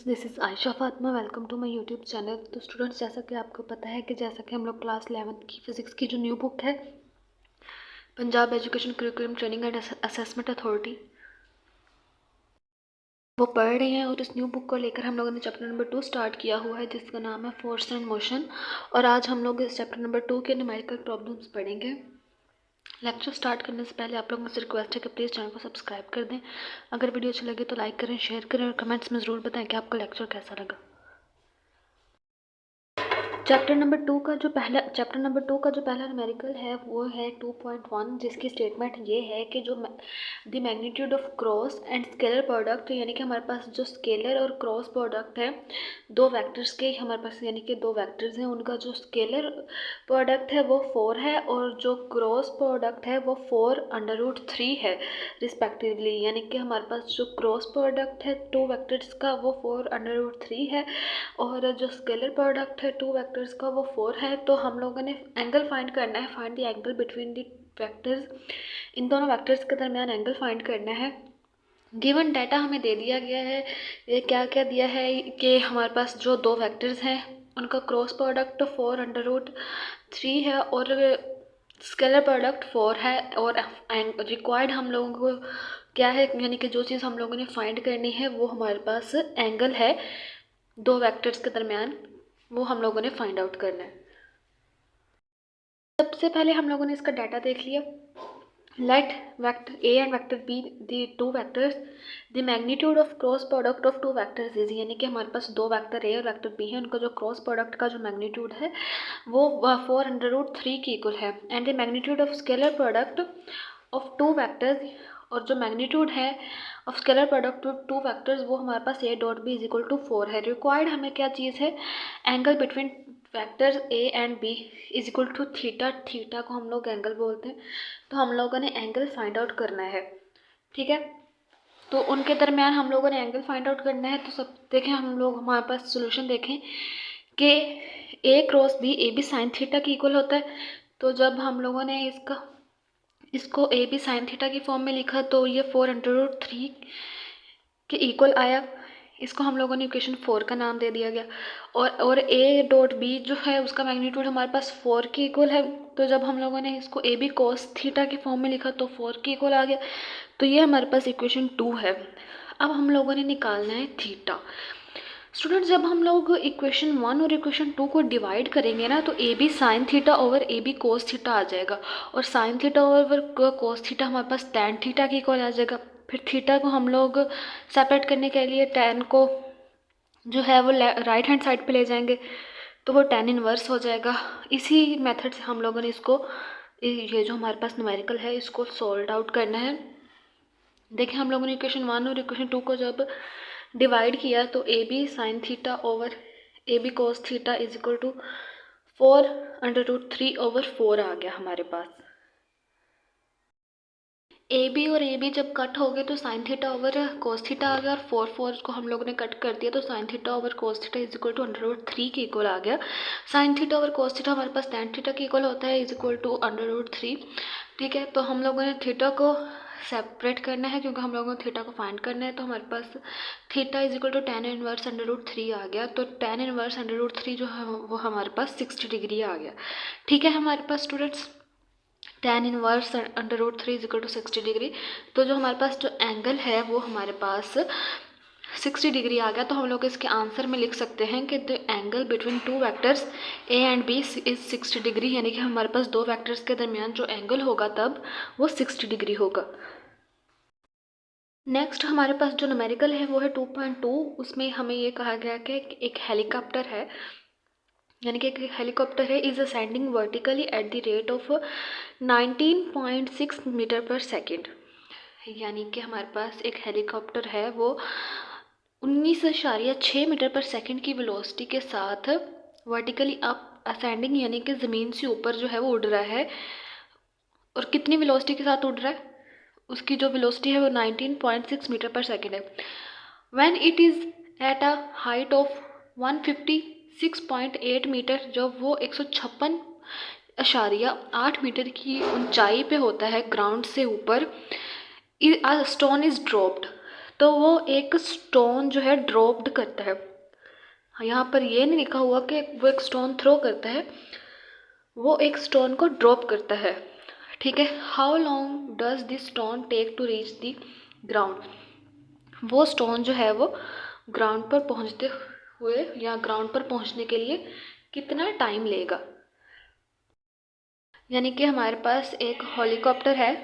This is Aisha Fatima. Welcome to my YouTube channel. तो students, जैसा कि आपको पता है कि हम लोग क्लास 11th की फ़िज़िक्स की जो न्यू बुक है Punjab education curriculum training and assessment authority वो पढ़ रहे हैं, और इस न्यू बुक को लेकर हम लोगों ने चैप्टर नंबर 2 स्टार्ट किया हुआ है, जिसका नाम है फोर्स एंड मोशन। और आज हम लोग इस चैप्टर नंबर 2 के न्यूमेरिकल प्रॉब्लम्स पढ़ेंगे। लेक्चर स्टार्ट करने से पहले आप लोगों से रिक्वेस्ट है कि प्लीज़ चैनल को सब्सक्राइब कर दें। अगर वीडियो अच्छी लगे तो लाइक करें, शेयर करें और कमेंट्स में ज़रूर बताएं कि आपको लेक्चर कैसा लगा। चैप्टर नंबर 2 का जो पहला न्यूमेरिकल है वो है 2.1, जिसकी स्टेटमेंट ये है कि जो the magnitude of cross and scalar product, यानी कि हमारे पास जो स्केलर और क्रॉस प्रोडक्ट है दो वेक्टर्स के, हमारे पास यानी कि दो वेक्टर्स हैं, उनका जो स्केलर प्रोडक्ट है वो 4 है और जो क्रॉस प्रोडक्ट है वो 4√3 है रिस्पेक्टिवली। यानी कि हमारे पास जो क्रॉस प्रोडक्ट है टू वेक्टर्स का वो 4√3 है और जो स्केलर प्रोडक्ट है टू वेक्टर्स का वो 4 है। तो हम लोगों ने एंगल फाइंड करना है, find the angle between the vectors. इन दोनों वेक्टर्स के दरमियान एंगल फाइंड करना है। गिवन डाटा हमें दे दिया गया है। ये क्या क्या दिया है कि हमारे पास जो दो वेक्टर्स हैं उनका क्रॉस प्रोडक्ट 4√3 है और स्केलर प्रोडक्ट 4 है, और रिक्वायर्ड हम लोगों को क्या है, यानी कि जो चीज़ हम लोगों ने फाइंड करनी है वो हमारे पास एंगल है दो वेक्टर्स के दरमियान, वो हम लोगों ने फाइंड आउट करना है। सबसे पहले हम लोगों ने इसका डाटा देख लिया। Let vector A and vector B the two vectors, the magnitude of cross product of two vectors is, यानी कि हमारे पास दो वेक्टर ए और वेक्टर बी है, उनका जो क्रॉस प्रोडक्ट का जो मैग्नीट्यूड है वो 4√3 की इक्वल है। And the magnitude of scalar product of two vectors, और जो मैग्नीट्यूड है of scalar product of two vectors वो हमारे पास A dot B is equal to 4 है। रिक्वायर्ड हमें क्या चीज़ है, angle between vectors A and B is equal to theta. Theta को हम लोग एंगल बोलते हैं, तो हम लोगों ने एंगल फाइंड आउट करना है। ठीक है, तो उनके दरमियान हम लोगों ने एंगल फाइंड आउट करना है। तो सब देखें, हम लोग हमारे पास सोल्यूशन देखें कि A cross B, A B sine theta की इक्वल होता है। तो जब हम लोगों ने इसको ए बी साइन थीटा की फॉर्म में लिखा तो ये 4√3 के इक्वल आया। इसको हम लोगों ने इक्वेशन 4 का नाम दे दिया गया। और ए डॉट बी जो है उसका मैग्नीट्यूड हमारे पास 4 के इक्वल है। तो जब हम लोगों ने इसको ए बी कॉस थीटा की फॉर्म में लिखा तो 4 के इक्वल आ गया। तो ये हमारे पास इक्वेशन 2 है। अब हम लोगों ने निकालना है थीटा। स्टूडेंट्स, जब हम लोग इक्वेशन 1 और इक्वेशन 2 को डिवाइड करेंगे ना, तो A B sine theta over A B cos theta आ जाएगा, और sine theta over cos theta हमारे पास टैन थीटा की इक्वल आ जाएगा। फिर थीटा को हम लोग सेपरेट करने के लिए टैन को जो है वो राइट हैंड साइड पे ले जाएंगे, तो वो टैन इनवर्स हो जाएगा। इसी मेथड से हम लोगों ने इसको, ये जो हमारे पास न्यूमेरिकल है, इसको सॉल्व आउट करना है। देखिए, हम लोगों ने इक्वेशन 1 और इक्वेशन 2 को जब डिवाइड किया तो A B sine theta over A B cos theta is equal to 4√3 over 4 आ गया हमारे पास। ए बी और ए बी जब कट हो गए तो sine theta over cos theta आ गया, और 4 को हम लोगों ने कट कर दिया तो sine theta over cos theta is equal to 1√3 के इक्वल आ गया। Sine theta over cos theta हमारे पास टैन थीटा के इक्वल होता है, इज इक्वल टू 1√3। ठीक है, तो हम लोगों ने थीटा को सेपरेट करना है क्योंकि हम लोगों को थीटा को फाइंड करना है। तो हमारे पास theta is equal to tan inverse 1√3 आ गया। तो टैन इनवर्स 1√3 जो है वो हमारे पास 60 डिग्री आ गया। ठीक है हमारे पास students, tan inverse 1√3 is equal to 60 degree. तो जो हमारे पास जो एंगल है वो हमारे पास 60 डिग्री आ गया। तो हम लोग इसके आंसर में लिख सकते हैं कि the angle between two vectors A and B is 60 degree, यानी कि हमारे पास दो वेक्टर्स के दरमियान जो एंगल होगा तब वो 60 डिग्री होगा। नेक्स्ट हमारे पास जो न्यूमेरिकल है वो है 2.2। उसमें हमें ये कहा गया कि एक हेलीकॉप्टर है, यानी कि एक हेलीकॉप्टर है is ascending vertically at the rate of 19.6 metre per second. यानी कि हमारे पास एक हेलीकॉप्टर है वो 19.6 मीटर पर सेकेंड की वेलोसिटी के साथ वर्टिकली अप असेंडिंग, यानी कि ज़मीन से ऊपर जो है वो उड़ रहा है। और कितनी वेलोसिटी के साथ उड़ रहा है, उसकी जो वेलोसिटी है वो 19.6 मीटर पर सेकेंड है। When it is at a height of 156.8 metre, जब वो 156.8 मीटर की ऊंचाई पे होता है ग्राउंड से ऊपर, स्टोन इज़ ड्रॉप्ड। तो वो एक स्टोन जो है ड्रॉप्ड करता है। यहाँ पर ये नहीं लिखा हुआ कि वो एक स्टोन थ्रो करता है, वो एक स्टोन को ड्रॉप करता है। ठीक है। How long does this stone take to reach the ground, वो स्टोन जो है वो ग्राउंड पर पहुंचते हुए या ग्राउंड पर पहुंचने के लिए कितना टाइम लेगा। यानी कि हमारे पास एक हेलीकॉप्टर है।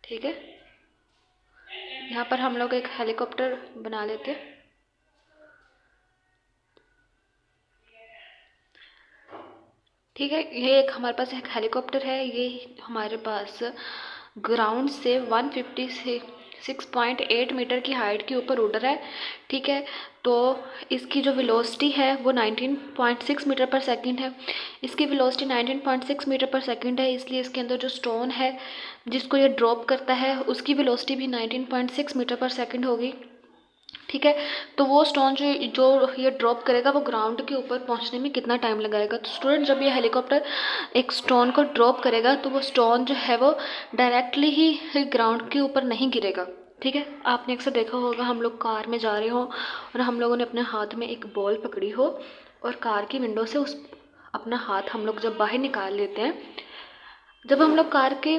ठीक है, यहाँ पर हम लोग एक हेलीकॉप्टर बना लेते हैं। ठीक है, ये एक हमारे पास एक हेलीकॉप्टर है, ये हमारे पास ग्राउंड से 156.8 मीटर की हाइट के ऊपर उड़ रहा है। ठीक है, तो इसकी जो वेलोसिटी है वो 19.6 मीटर पर सेकंड है। इसकी वेलोसिटी 19.6 मीटर पर सेकंड है, इसलिए इसके अंदर जो स्टोन है जिसको ये ड्रॉप करता है उसकी वेलोसिटी भी 19.6 मीटर पर सेकंड होगी। ठीक है, तो वो स्टोन जो जो ये ड्रॉप करेगा वो ग्राउंड के ऊपर पहुंचने में कितना टाइम लगाएगा। तो स्टूडेंट, जब ये हेलीकॉप्टर एक स्टोन को ड्रॉप करेगा तो वो स्टोन जो है वो डायरेक्टली ही ग्राउंड के ऊपर नहीं गिरेगा। ठीक है, आपने अक्सर देखा होगा, हम लोग कार में जा रहे हो और हम लोगों ने अपने हाथ में एक बॉल पकड़ी हो और कार की विंडो से उस अपना हाथ हम लोग जब बाहर निकाल लेते हैं, जब हम लोग कार के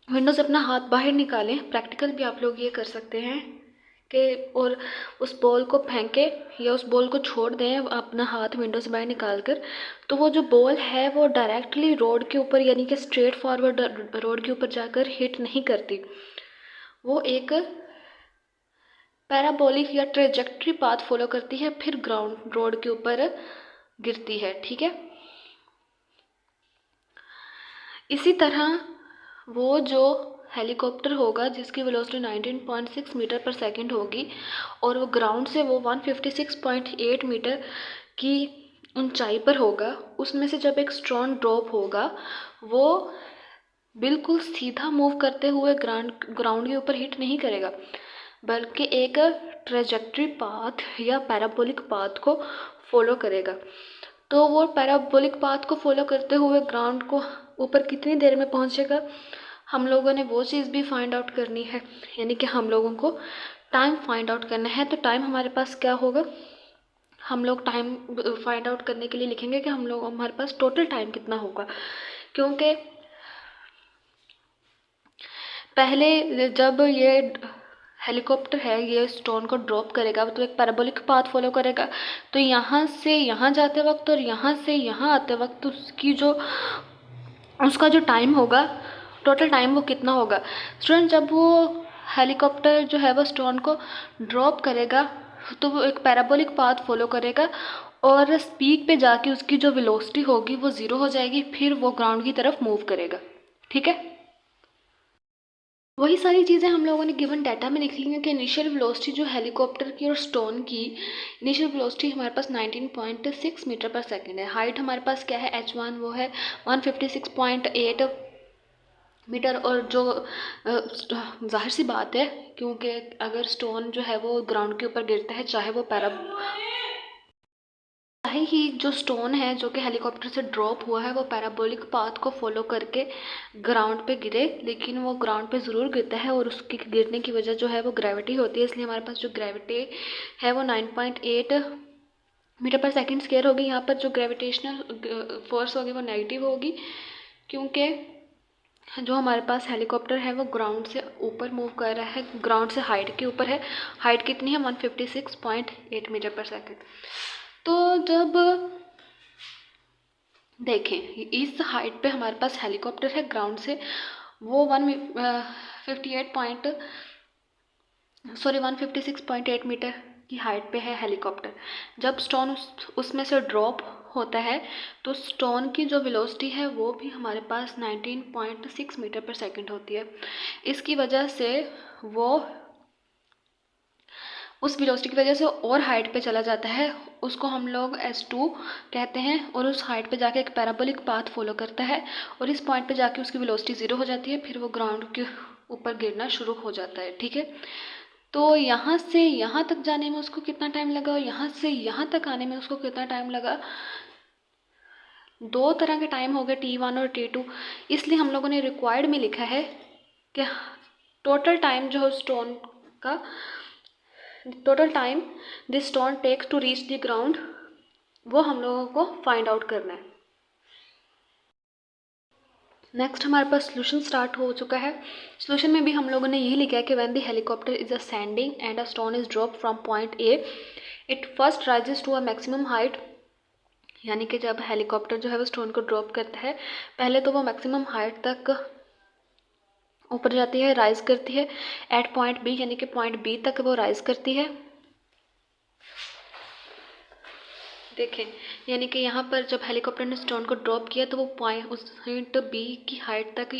विंडो से अपना हाथ बाहर निकालें, प्रैक्टिकल भी आप लोग ये कर सकते हैं कि और उस बॉल को फेंके या उस बॉल को छोड़ दें अपना हाथ विंडो से बाहर निकाल कर, तो वो जो बॉल है वो डायरेक्टली रोड के ऊपर यानी कि स्ट्रेट फॉरवर्ड रोड के ऊपर जाकर हिट नहीं करती, वो एक पैराबोलिक या ट्रेजेक्ट्री पाथ फॉलो करती है, फिर ग्राउंड रोड के ऊपर गिरती है। ठीक है, इसी तरह वो जो हेलीकॉप्टर होगा जिसकी वेलोसिटी 19.6 मीटर पर सेकंड होगी और वो ग्राउंड से वो 156.8 मीटर की ऊंचाई पर होगा, उसमें से जब एक स्टोन ड्रॉप होगा वो बिल्कुल सीधा मूव करते हुए ग्राउंड के ऊपर हिट नहीं करेगा, बल्कि एक ट्रेजेक्ट्री पाथ या पैराबोलिक पाथ को फॉलो करेगा। तो वो पैराबोलिक पाथ को फॉलो करते हुए ग्राउंड को ऊपर कितनी देर में पहुंचेगा, हम लोगों ने वो चीज़ भी फाइंड आउट करनी है, यानी कि हम लोगों को टाइम फाइंड आउट करना है। तो टाइम हमारे पास क्या होगा, हम लोग टाइम फाइंड आउट करने के लिए लिखेंगे कि हमारे पास टोटल टाइम कितना होगा, क्योंकि पहले जब ये हेलीकॉप्टर है ये स्टोन को ड्रॉप करेगा तो एक पैराबोलिक पाथ फॉलो करेगा, तो यहाँ से यहाँ जाते वक्त और यहाँ से यहाँ आते वक्त उसका जो टाइम होगा, टोटल टाइम वो कितना होगा। स्टूडेंट, जब वो हेलीकॉप्टर जो है वो स्टोन को ड्रॉप करेगा तो वो एक पैराबोलिक पाथ फॉलो करेगा और स्पीड पे जाके उसकी जो वेलोसिटी होगी वो ज़ीरो हो जाएगी, फिर वो ग्राउंड की तरफ मूव करेगा। ठीक है, वही सारी चीज़ें हम लोगों ने गिवन डाटा में लिख ली हैं कि इनिशियल वेलोसिटी जो हेलीकॉप्टर की और स्टोन की इनिशियल वेलोसिटी हमारे पास 19.6 मीटर पर सेकंड है। हाइट हमारे पास क्या है, h1 वो है 156.8 मीटर, और जो जाहिर सी बात है क्योंकि अगर स्टोन जो है वो ग्राउंड के ऊपर गिरता है, चाहे ही जो स्टोन है जो कि हेलीकॉप्टर से ड्रॉप हुआ है वो पैराबोलिक पाथ को फॉलो करके ग्राउंड पे गिरे, लेकिन वो ग्राउंड पे ज़रूर गिरता है और उसके गिरने की वजह जो है वो ग्रेविटी होती है, इसलिए हमारे पास जो ग्रेविटी है वो 9.8 मीटर पर सेकंड स्क्वायर होगी। यहाँ पर जो ग्रेविटेशनल फोर्स होगी वो नेगेटिव होगी, क्योंकि जो हमारे पास हेलीकॉप्टर है वो ग्राउंड से ऊपर मूव कर रहा है, ग्राउंड से हाइट के ऊपर है। हाइट कितनी है, 156.8 मीटर पर सेकंड। तो जब देखें इस हाइट पे हमारे पास हेलीकॉप्टर है, ग्राउंड से वो 156.8 मीटर की हाइट पे है हेलीकॉप्टर। जब स्टोन उसमें से ड्रॉप होता है तो स्टोन की जो वेलोसिटी है वो भी हमारे पास 19.6 मीटर पर सेकंड होती है। इसकी वजह से वो उस वेलोसिटी की वजह से और हाइट पे चला जाता है, उसको हम लोग S2 कहते हैं, और उस हाइट पे जाके एक पैराबोलिक पाथ फॉलो करता है और इस पॉइंट पे जाके उसकी वेलोसिटी ज़ीरो हो जाती है, फिर वो ग्राउंड के ऊपर गिरना शुरू हो जाता है। ठीक है, तो यहाँ से यहाँ तक जाने में उसको कितना टाइम लगा और यहाँ से यहाँ तक आने में उसको कितना टाइम लगा, दो तरह के टाइम हो गए T1 और T2, इसलिए हम लोगों ने रिक्वायर्ड में लिखा है कि टोटल टाइम जो स्टोन का total time this stone takes to reach the ground, वो हम लोगों को फाइंड आउट करना है। नेक्स्ट हमारे पास सोल्यूशन स्टार्ट हो चुका है। सोल्यूशन में भी हम लोगों ने यही लिखा है कि when the helicopter is ascending and a stone is drop from point A, it first rises to a maximum height, यानी कि जब हेलीकॉप्टर जो है वो स्टोन को ड्रॉप करता है, पहले तो वो मैक्सिमम हाइट तक ऊपर जाती है, राइज करती है एट पॉइंट बी, यानी कि पॉइंट बी तक वो राइज करती है। देखें, यानी कि यहाँ पर जब हेलीकॉप्टर ने स्टोन को ड्रॉप किया तो वो पॉइंट पॉइंट बी की हाइट तक,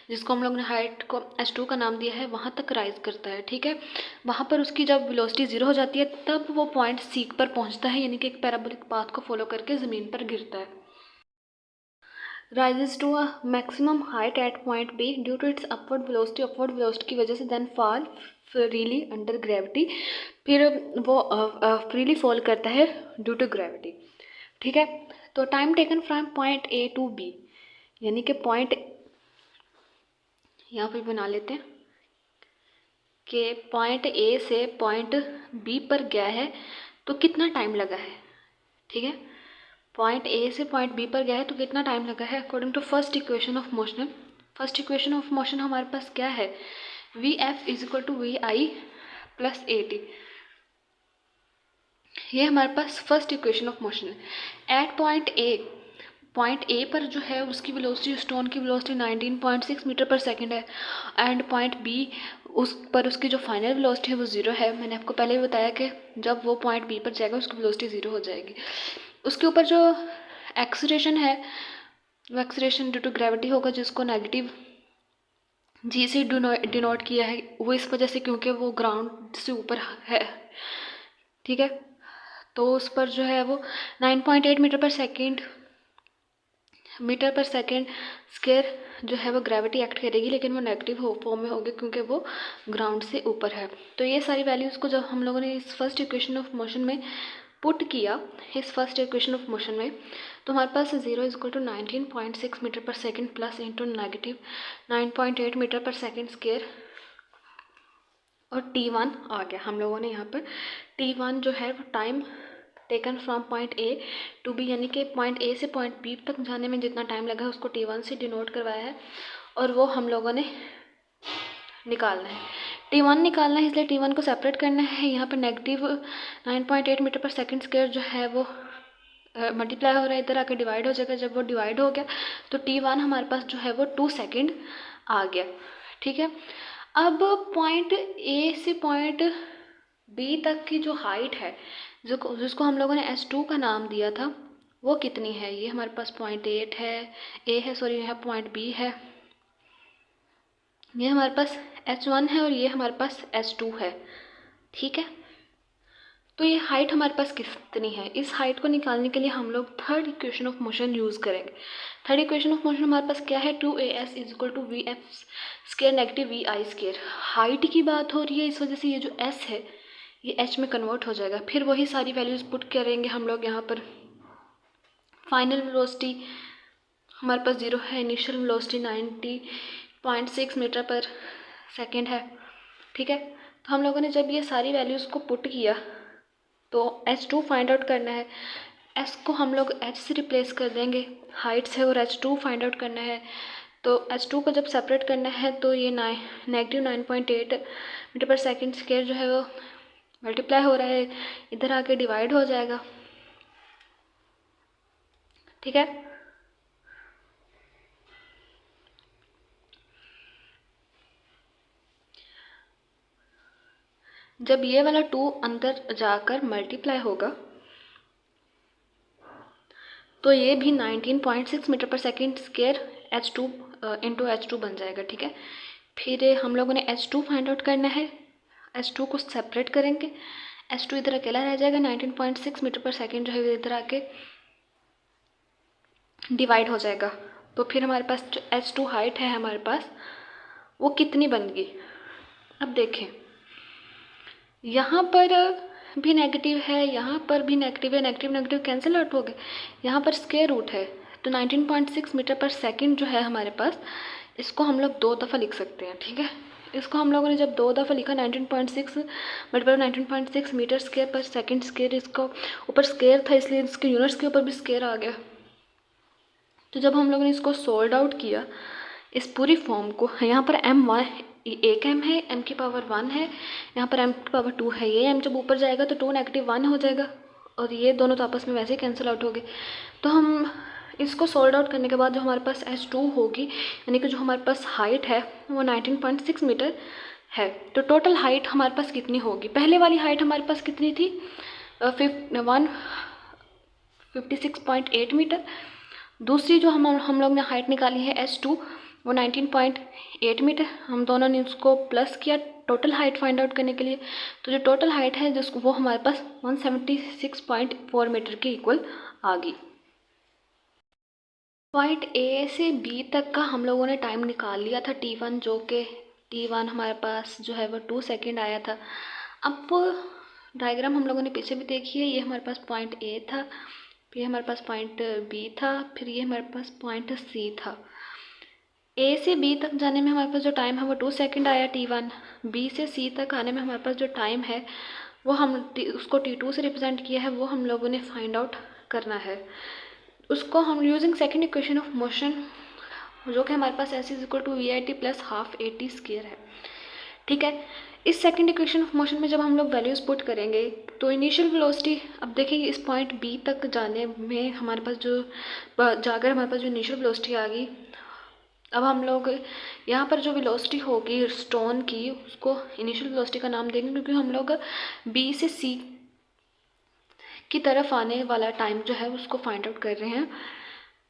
जिसको हम लोग ने हाइट को h2 का नाम दिया है, वहाँ तक राइज करता है। ठीक है, वहाँ पर उसकी जब वेलोसिटी 0 हो जाती है तब वो पॉइंट सी पर पहुँचता है, यानी कि एक पैराबोलिक पाथ को फॉलो करके ज़मीन पर गिरता है। rises to a maximum height at point B due to its upward velocity की वजह से then fall freely under gravity, फिर वो freely fall करता है due to gravity। ठीक है, तो time taken from point A to B, यानी कि पॉइंट यहाँ पर बना लेते हैं कि पॉइंट A से पॉइंट B पर गया है तो कितना टाइम लगा है। ठीक है, पॉइंट ए से पॉइंट बी पर गया है तो कितना टाइम लगा है according to first equation of motion. First equation of motion हमारे पास क्या है, V F is equal to V I plus A T, ये हमारे पास फर्स्ट इक्वेशन ऑफ मोशन है। एट पॉइंट ए पर जो है उसकी वेलोसिटी, स्टोन की वेलोसिटी 19.6 मीटर पर सेकेंड है, एंड पॉइंट बी उस पर उसकी जो फाइनल वेलोसिटी है वो 0 है। मैंने आपको पहले भी बताया कि जब वो पॉइंट बी पर जाएगा उसकी वेलोसिटी 0 हो जाएगी। उसके ऊपर जो एक्सीलरेशन है वो एक्सीलरेशन ड्यू टू ग्रेविटी होगा, जिसको नेगेटिव जी से डिनोट किया है, वो इस वजह से क्योंकि वो ग्राउंड से ऊपर है। ठीक है, तो उस पर जो है वो 9.8 मीटर पर सेकेंड स्क्वायर जो है वो ग्रेविटी एक्ट करेगी, लेकिन वो नेगेटिव फॉर्म में होगी क्योंकि वो ग्राउंड से ऊपर है। तो ये सारी वैल्यूज़ को जब हम लोगों ने इस फर्स्ट इक्वेशन ऑफ मोशन में पुट किया, इस फर्स्ट इक्वेशन ऑफ मोशन में, तो हमारे पास 0 is equal to 19.6 metre per second plus into negative 9.8 metre per second square और T1 आ गया। हम लोगों ने यहाँ पर T1 जो है वो time taken from point A to B, यानी कि पॉइंट ए से पॉइंट बी तक जाने में जितना टाइम लगा है उसको T1 से डिनोट करवाया है, और वो हम लोगों ने निकालना है। T1 निकालना है, इसलिए T1 को सेपरेट करना है। यहाँ पर negative 9.8 metre per second square जो है वो मल्टीप्लाई हो रहा है, इधर आके डिवाइड हो जाएगा। जब वो डिवाइड हो गया तो T1 हमारे पास जो है वो 2 सेकेंड आ गया। ठीक है, अब पॉइंट ए से पॉइंट बी तक की जो हाइट है, जिसको हम लोगों ने S2 का नाम दिया था, वो कितनी है। ये हमारे पास पॉइंट यहाँ पॉइंट बी है, ये हमारे पास H1 है और ये हमारे पास S2 है। ठीक है, तो ये हाइट हमारे पास कितनी है, इस हाइट को निकालने के लिए हम लोग third equation of motion use करेंगे। थर्ड इक्वेशन ऑफ मोशन हमारे पास क्या है, 2AS is equal to V F square negative V I square. Height की बात हो रही है, इस वजह से ये जो S है ये H में कन्वर्ट हो जाएगा। फिर वही सारी वैल्यूज़ पुट करेंगे हम लोग यहाँ पर। फाइनल वेलोसिटी हमारे पास 0 है, initial velocity 90.6 metre per second है। ठीक है, तो हम लोगों ने जब ये सारी वैल्यूज़ को पुट किया तो H2 फाइंड आउट करना है। S को हम लोग H से रिप्लेस कर देंगे, हाइट से, और H2 फाइंड आउट करना है। तो H2 को जब सेपरेट करना है तो ये negative 9.8 metre per second square जो है वो मल्टीप्लाई हो रहा है, इधर आके डिवाइड हो जाएगा। ठीक है, जब ये वाला 2 अंदर जाकर मल्टीप्लाई होगा तो ये भी 19.6 metre per second square H2 into H2 बन जाएगा। ठीक है, फिर हम लोगों ने H2 फाइंड आउट करना है। H2 को सेपरेट करेंगे, H2 इधर अकेला रह जाएगा, 19.6 मीटर पर सेकेंड जो है इधर आके डिवाइड हो जाएगा। तो फिर हमारे पास जो H2 हाइट है हमारे पास वो कितनी बन गई। अब देखें, यहाँ पर भी नेगेटिव है, यहाँ पर भी नेगेटिव है, नेगेटिव नेगेटिव कैंसिल आउट हो गए। यहाँ पर स्क्वायर रूट है, तो 19.6 मीटर पर सेकेंड जो है हमारे पास, इसको हम लोग 2 दफ़ा लिख सकते हैं। ठीक है, इसको हम लोगों ने जब 2 दफ़ा लिखा 19.6 मल्टीपल 19.6 मीटर स्क्वायर पर सेकंड स्क्वायर, इसका ऊपर स्क्वायर था इसलिए इसके यूनिट्स के ऊपर भी स्क्वायर आ गया। तो जब हम लोगों ने इसको सोल्ड आउट किया इस पूरी फॉर्म को, यहाँ पर m1 एक m है, m की पावर 1 है, यहाँ पर m की पावर 2 है। ये m जब ऊपर जाएगा तो 2 नेगेटिव 1 हो जाएगा और ये दोनों तो आपस में वैसे ही कैंसिल आउट हो गए। तो हम इसको सोल्ड आउट करने के बाद जो हमारे पास H2 होगी, यानी कि जो हमारे पास हाइट है वो 19.6 मीटर है। तो टोटल हाइट हमारे पास कितनी होगी? पहले वाली हाइट हमारे पास कितनी थी? 156.8 मीटर। दूसरी जो हम लोग ने हाइट निकाली है H2 वो 19.8 मीटर। हम दोनों ने उसको प्लस किया टोटल हाइट फाइंड आउट करने के लिए। तो जो टोटल हाइट है जिसको वो हमारे पास 176.4 मीटर के इक्वल आ गई। पॉइंट ए से बी तक का हम लोगों ने टाइम निकाल लिया था T1, जो कि T1 हमारे पास जो है वो 2 सेकेंड आया था। अब डायग्राम हम लोगों ने पीछे भी देखी है। ये हमारे पास पॉइंट ए था, फिर हमारे पास पॉइंट बी था, फिर ये हमारे पास पॉइंट सी था। ए से बी तक जाने में हमारे पास जो टाइम है वो 2 सेकेंड आया T1। बी से सी तक आने में हमारे पास जो टाइम है वो हम उसको T2 से रिप्रेजेंट किया है, वो हम लोगों ने फाइंड आउट करना है। उसको हम using second equation of motion, जो कि हमारे पास S is equal to VIT plus half AT square है। ठीक है, इस सेकेंड इक्वेशन ऑफ मोशन में जब हम लोग वैल्यूज़ पुट करेंगे तो इनिशियल वेलोसिटी, अब देखिए इस पॉइंट बी तक जाने में हमारे पास जो जाकर हमारे पास जो इनिशियल वेलोसिटी आ गई, अब हम लोग यहाँ पर जो वेलोसिटी होगी स्टोन की उसको इनिशियल वेलोसिटी का नाम देंगे, क्योंकि हम लोग बी से सी की तरफ आने वाला टाइम जो है उसको फाइंड आउट कर रहे हैं।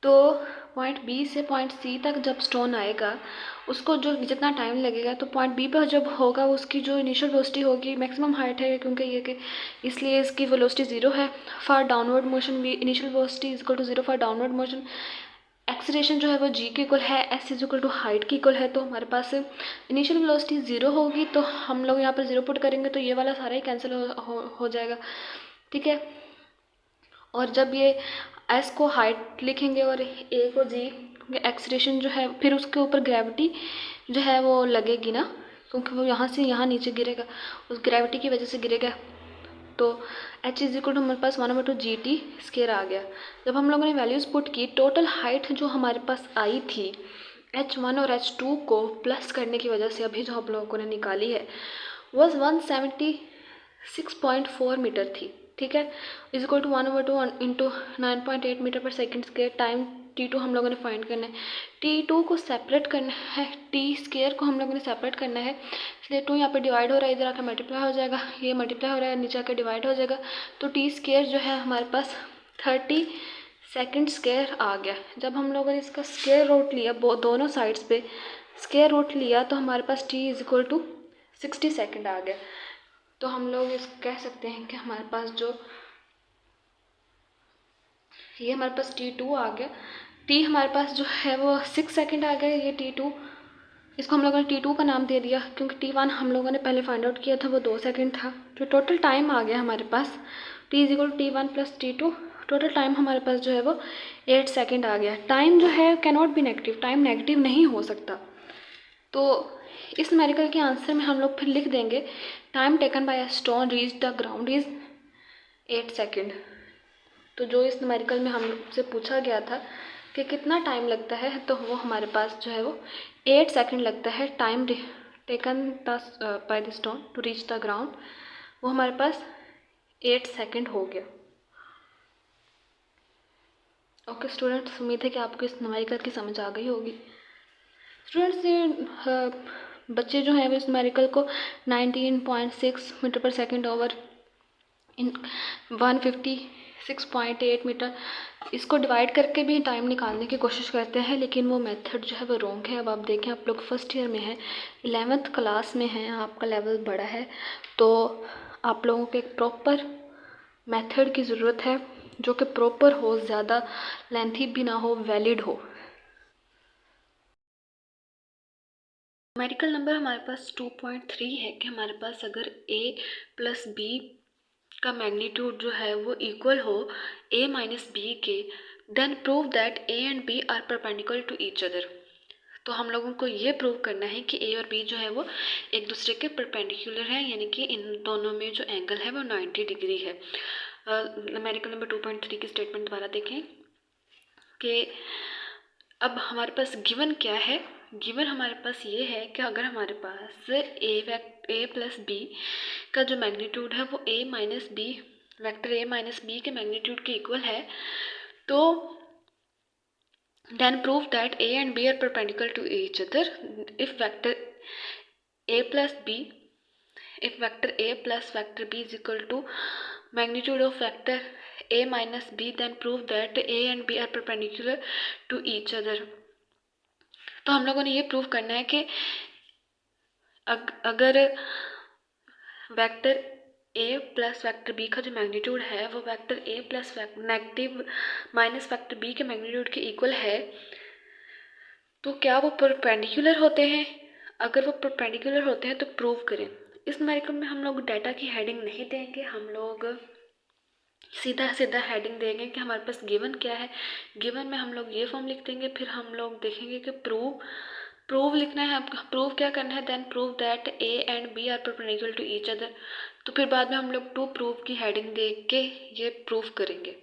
तो पॉइंट बी से पॉइंट सी तक जब स्टोन आएगा उसको जो जितना टाइम लगेगा, तो पॉइंट बी पर जब होगा उसकी जो इनिशियल वेलोसिटी होगी मैक्सिमम हाइट है, क्योंकि ये कि इसलिए इसकी वेलोसिटी 0 है। फॉर डाउनवर्ड मोशन भी initial velocity is equal to 0 for downward motion. Acceleration जो है वो g के इक्वल है, s is equal to height के इक्वल है। तो हमारे पास इनिशियल वेलोसिटी 0 होगी, तो हम लोग यहाँ पर 0 पुट करेंगे तो ये वाला सारा ही कैंसिल हो जाएगा। ठीक है, और जब ये s को हाइट लिखेंगे और a को g, एक्सीलरेशन जो है फिर उसके ऊपर ग्रेविटी जो है वो लगेगी ना, क्योंकि वो यहाँ से यहाँ नीचे गिरेगा, उस ग्रेविटी की वजह से गिरेगा। तो h इज इक्वल टू हमारे पास 1/2 GT स्क्वायर आ गया। जब हम लोगों ने वैल्यूज़ पुट की, टोटल हाइट जो हमारे पास आई थी H1 और H2 को प्लस करने की वजह से अभी जो हम लोगों ने निकाली है वॉज 176.4 मीटर थी। ठीक है, is equal to 1/2 into 9.8 metre per second square. Time T2 हम लोगों ने फाइंड करना है, T2 को सेपरेट करना है, T स्क्वायर को हम लोगों ने सेपरेट करना है, इसलिए 2 यहाँ पे डिवाइड हो रहा है, इधर आकर मल्टीप्लाई हो जाएगा, ये मल्टीप्लाई हो रहा है नीचे आकर डिवाइड हो जाएगा। तो T स्क्वायर जो है हमारे पास 30 सेकेंड स्क्वायर आ गया। जब हम लोगों ने इसका स्क्वायर रूट लिया, दोनों साइड्स पे स्क्वायर रूट लिया, तो हमारे पास T is equal to 60 second आ गया। तो हम लोग इस कह सकते हैं कि हमारे पास जो ये हमारे पास T2 आ गया, T हमारे पास जो है वो 6 सेकेंड आ गया। ये T2, इसको हम लोगों ने T2 का नाम दे दिया, क्योंकि T1 हम लोगों ने पहले फाइंड आउट किया था वो 2 सेकेंड था। जो टोटल टाइम आ गया हमारे पास T is equal to T1 plus T2, total time हमारे पास जो है वो 8 सेकेंड आ गया। टाइम जो है can not be negative, time negative नहीं हो सकता। तो इस न्यूमेरिकल के आंसर में हम लोग फिर लिख देंगे time taken bye a stone reach the ground is 8 second. तो जो इस न्यूमेरिकल में हमसे पूछा गया था कि कितना टाइम लगता है, तो वो हमारे पास जो है वो 8 सेकेंड लगता है time taken by the stone to reach the ground, वो हमारे पास 8 सेकेंड हो गया। ओके स्टूडेंट्स, उम्मीद है कि आपको इस न्यूमेरिकल की समझ आ गई होगी। स्टूडेंट्स, ये बच्चे जो हैं वो इस न्यूमेरिकल को 19.6 metre per second over in 156.8 metre इसको डिवाइड करके भी टाइम निकालने की कोशिश करते हैं, लेकिन वो मेथड जो है वो रॉन्ग है। अब आप देखें, आप लोग फर्स्ट ईयर में हैं, 11th क्लास में हैं, आपका लेवल बड़ा है, तो आप लोगों को एक प्रॉपर मेथड की ज़रूरत है जो कि प्रॉपर हो, ज़्यादा लेंथी भी ना हो, वैलिड हो। न्यूमेरिकल नंबर हमारे पास 2.3 है कि हमारे पास अगर a प्लस बी का मैग्नीट्यूड जो है वो इक्वल हो a माइनस बी के, then prove that a and b are perpendicular to each other. तो हम लोगों को ये प्रूव करना है कि ए और बी जो है वो एक दूसरे के परपेंडिकुलर है, यानी कि इन दोनों में जो एंगल है वो 90 डिग्री है। न्यूमेरिकल नंबर 2.3 की स्टेटमेंट दोबारा देखें कि अब हमारे पास गिवन क्या है। गिवन हमारे पास ये है कि अगर हमारे पास ए प्लस बी का जो मैग्नीट्यूड है वो A minus B, vector A minus B के मैग्नीट्यूड के इक्वल है, तो then prove that A and B are perpendicular to each other if vector A plus B, if vector A plus vector B is equal to magnitude of vector A minus B, then prove that A and B are perpendicular to each other। तो हम लोगों ने ये prove करना है कि अगर vector A plus vector B का जो मैग्नीट्यूड है वो vector A plus negative minus vector B के मैग्नीट्यूड के इक्वल है, तो क्या वो परपेंडिकुलर होते हैं। अगर वो परपेंडिकुलर होते हैं तो प्रूव करें। इस न्यूमेरिकल में हम लोग डाटा की हेडिंग नहीं देंगे, हम लोग सीधा सीधा हेडिंग देंगे कि हमारे पास गिवन क्या है। गिवन में हम लोग ये फॉर्म लिख देंगे, फिर हम लोग देखेंगे कि प्रूव लिखना है। प्रूव क्या करना है, then prove that A and B are perpendicular to each other. तो फिर बाद में हम लोग टू प्रूव की हेडिंग दे के ये प्रूव करेंगे।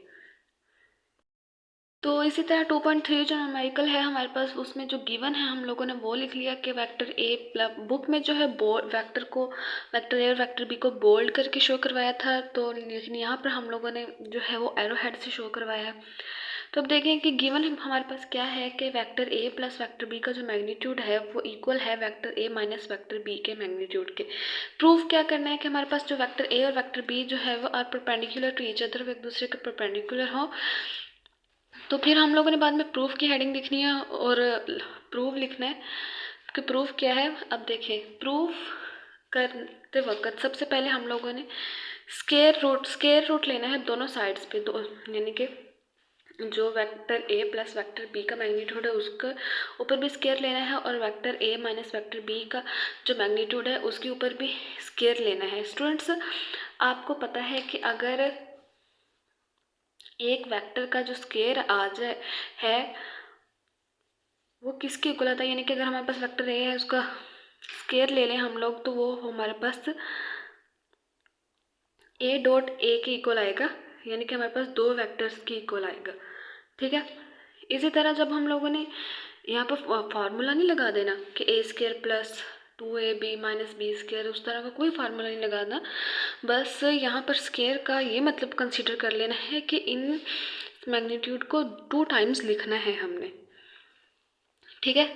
तो इसी तरह 2.3 जो न्यूमेरिकल है हमारे पास, उसमें जो गिवन है हम लोगों ने वो लिख लिया कि वेक्टर ए, बुक में जो है वेक्टर ए और वेक्टर बी को बोल्ड करके शो करवाया था, तो लेकिन यहाँ पर हम लोगों ने जो है वो एरो हेड से शो करवाया है। तो अब देखें कि गिवन हमारे पास क्या है कि vector A plus vector B का जो मैग्नीट्यूड है वो इक्वल है vector A minus vector B के मैग्नीट्यूड के। प्रूफ क्या करना है कि हमारे पास जो वेक्टर ए और वेक्टर बी जो है वो are perpendicular to each other, एक दूसरे के परपेंडिकुलर हो। तो फिर हम लोगों ने बाद में प्रूफ की हेडिंग लिखनी है और प्रूफ लिखना है कि प्रूफ क्या है। अब देखें, प्रूफ करते वक्त सबसे पहले हम लोगों ने स्क्वायर रूट लेना है दोनों साइड्स पे, दो, यानी कि जो vector A plus vector B का मैग्नीट्यूड है उसका ऊपर भी स्क्वायर लेना है, और vector A minus vector B का जो मैग्नीट्यूड है उसके ऊपर भी स्क्वायर लेना है। स्टूडेंट्स, आपको पता है कि अगर एक वेक्टर का जो स्क्वायर आ जाए है वो किसके इक्वल आता है, यानी कि अगर हमारे पास वेक्टर ए है उसका स्क्वायर ले लें हम लोग, तो वो हमारे पास ए डॉट ए के इक्वल आएगा, यानी कि हमारे पास दो वेक्टर्स के इक्वल आएगा। ठीक है। इसी तरह जब हम लोगों ने यहाँ पर फार्मूला नहीं लगा देना कि A square plus 2ab minus B square, उस तरह का कोई फार्मूला नहीं लगाना। बस यहाँ पर स्क्वायर का ये मतलब कंसीडर कर लेना है कि इन मैग्नीट्यूड को 2 टाइम्स लिखना है हमने। ठीक है।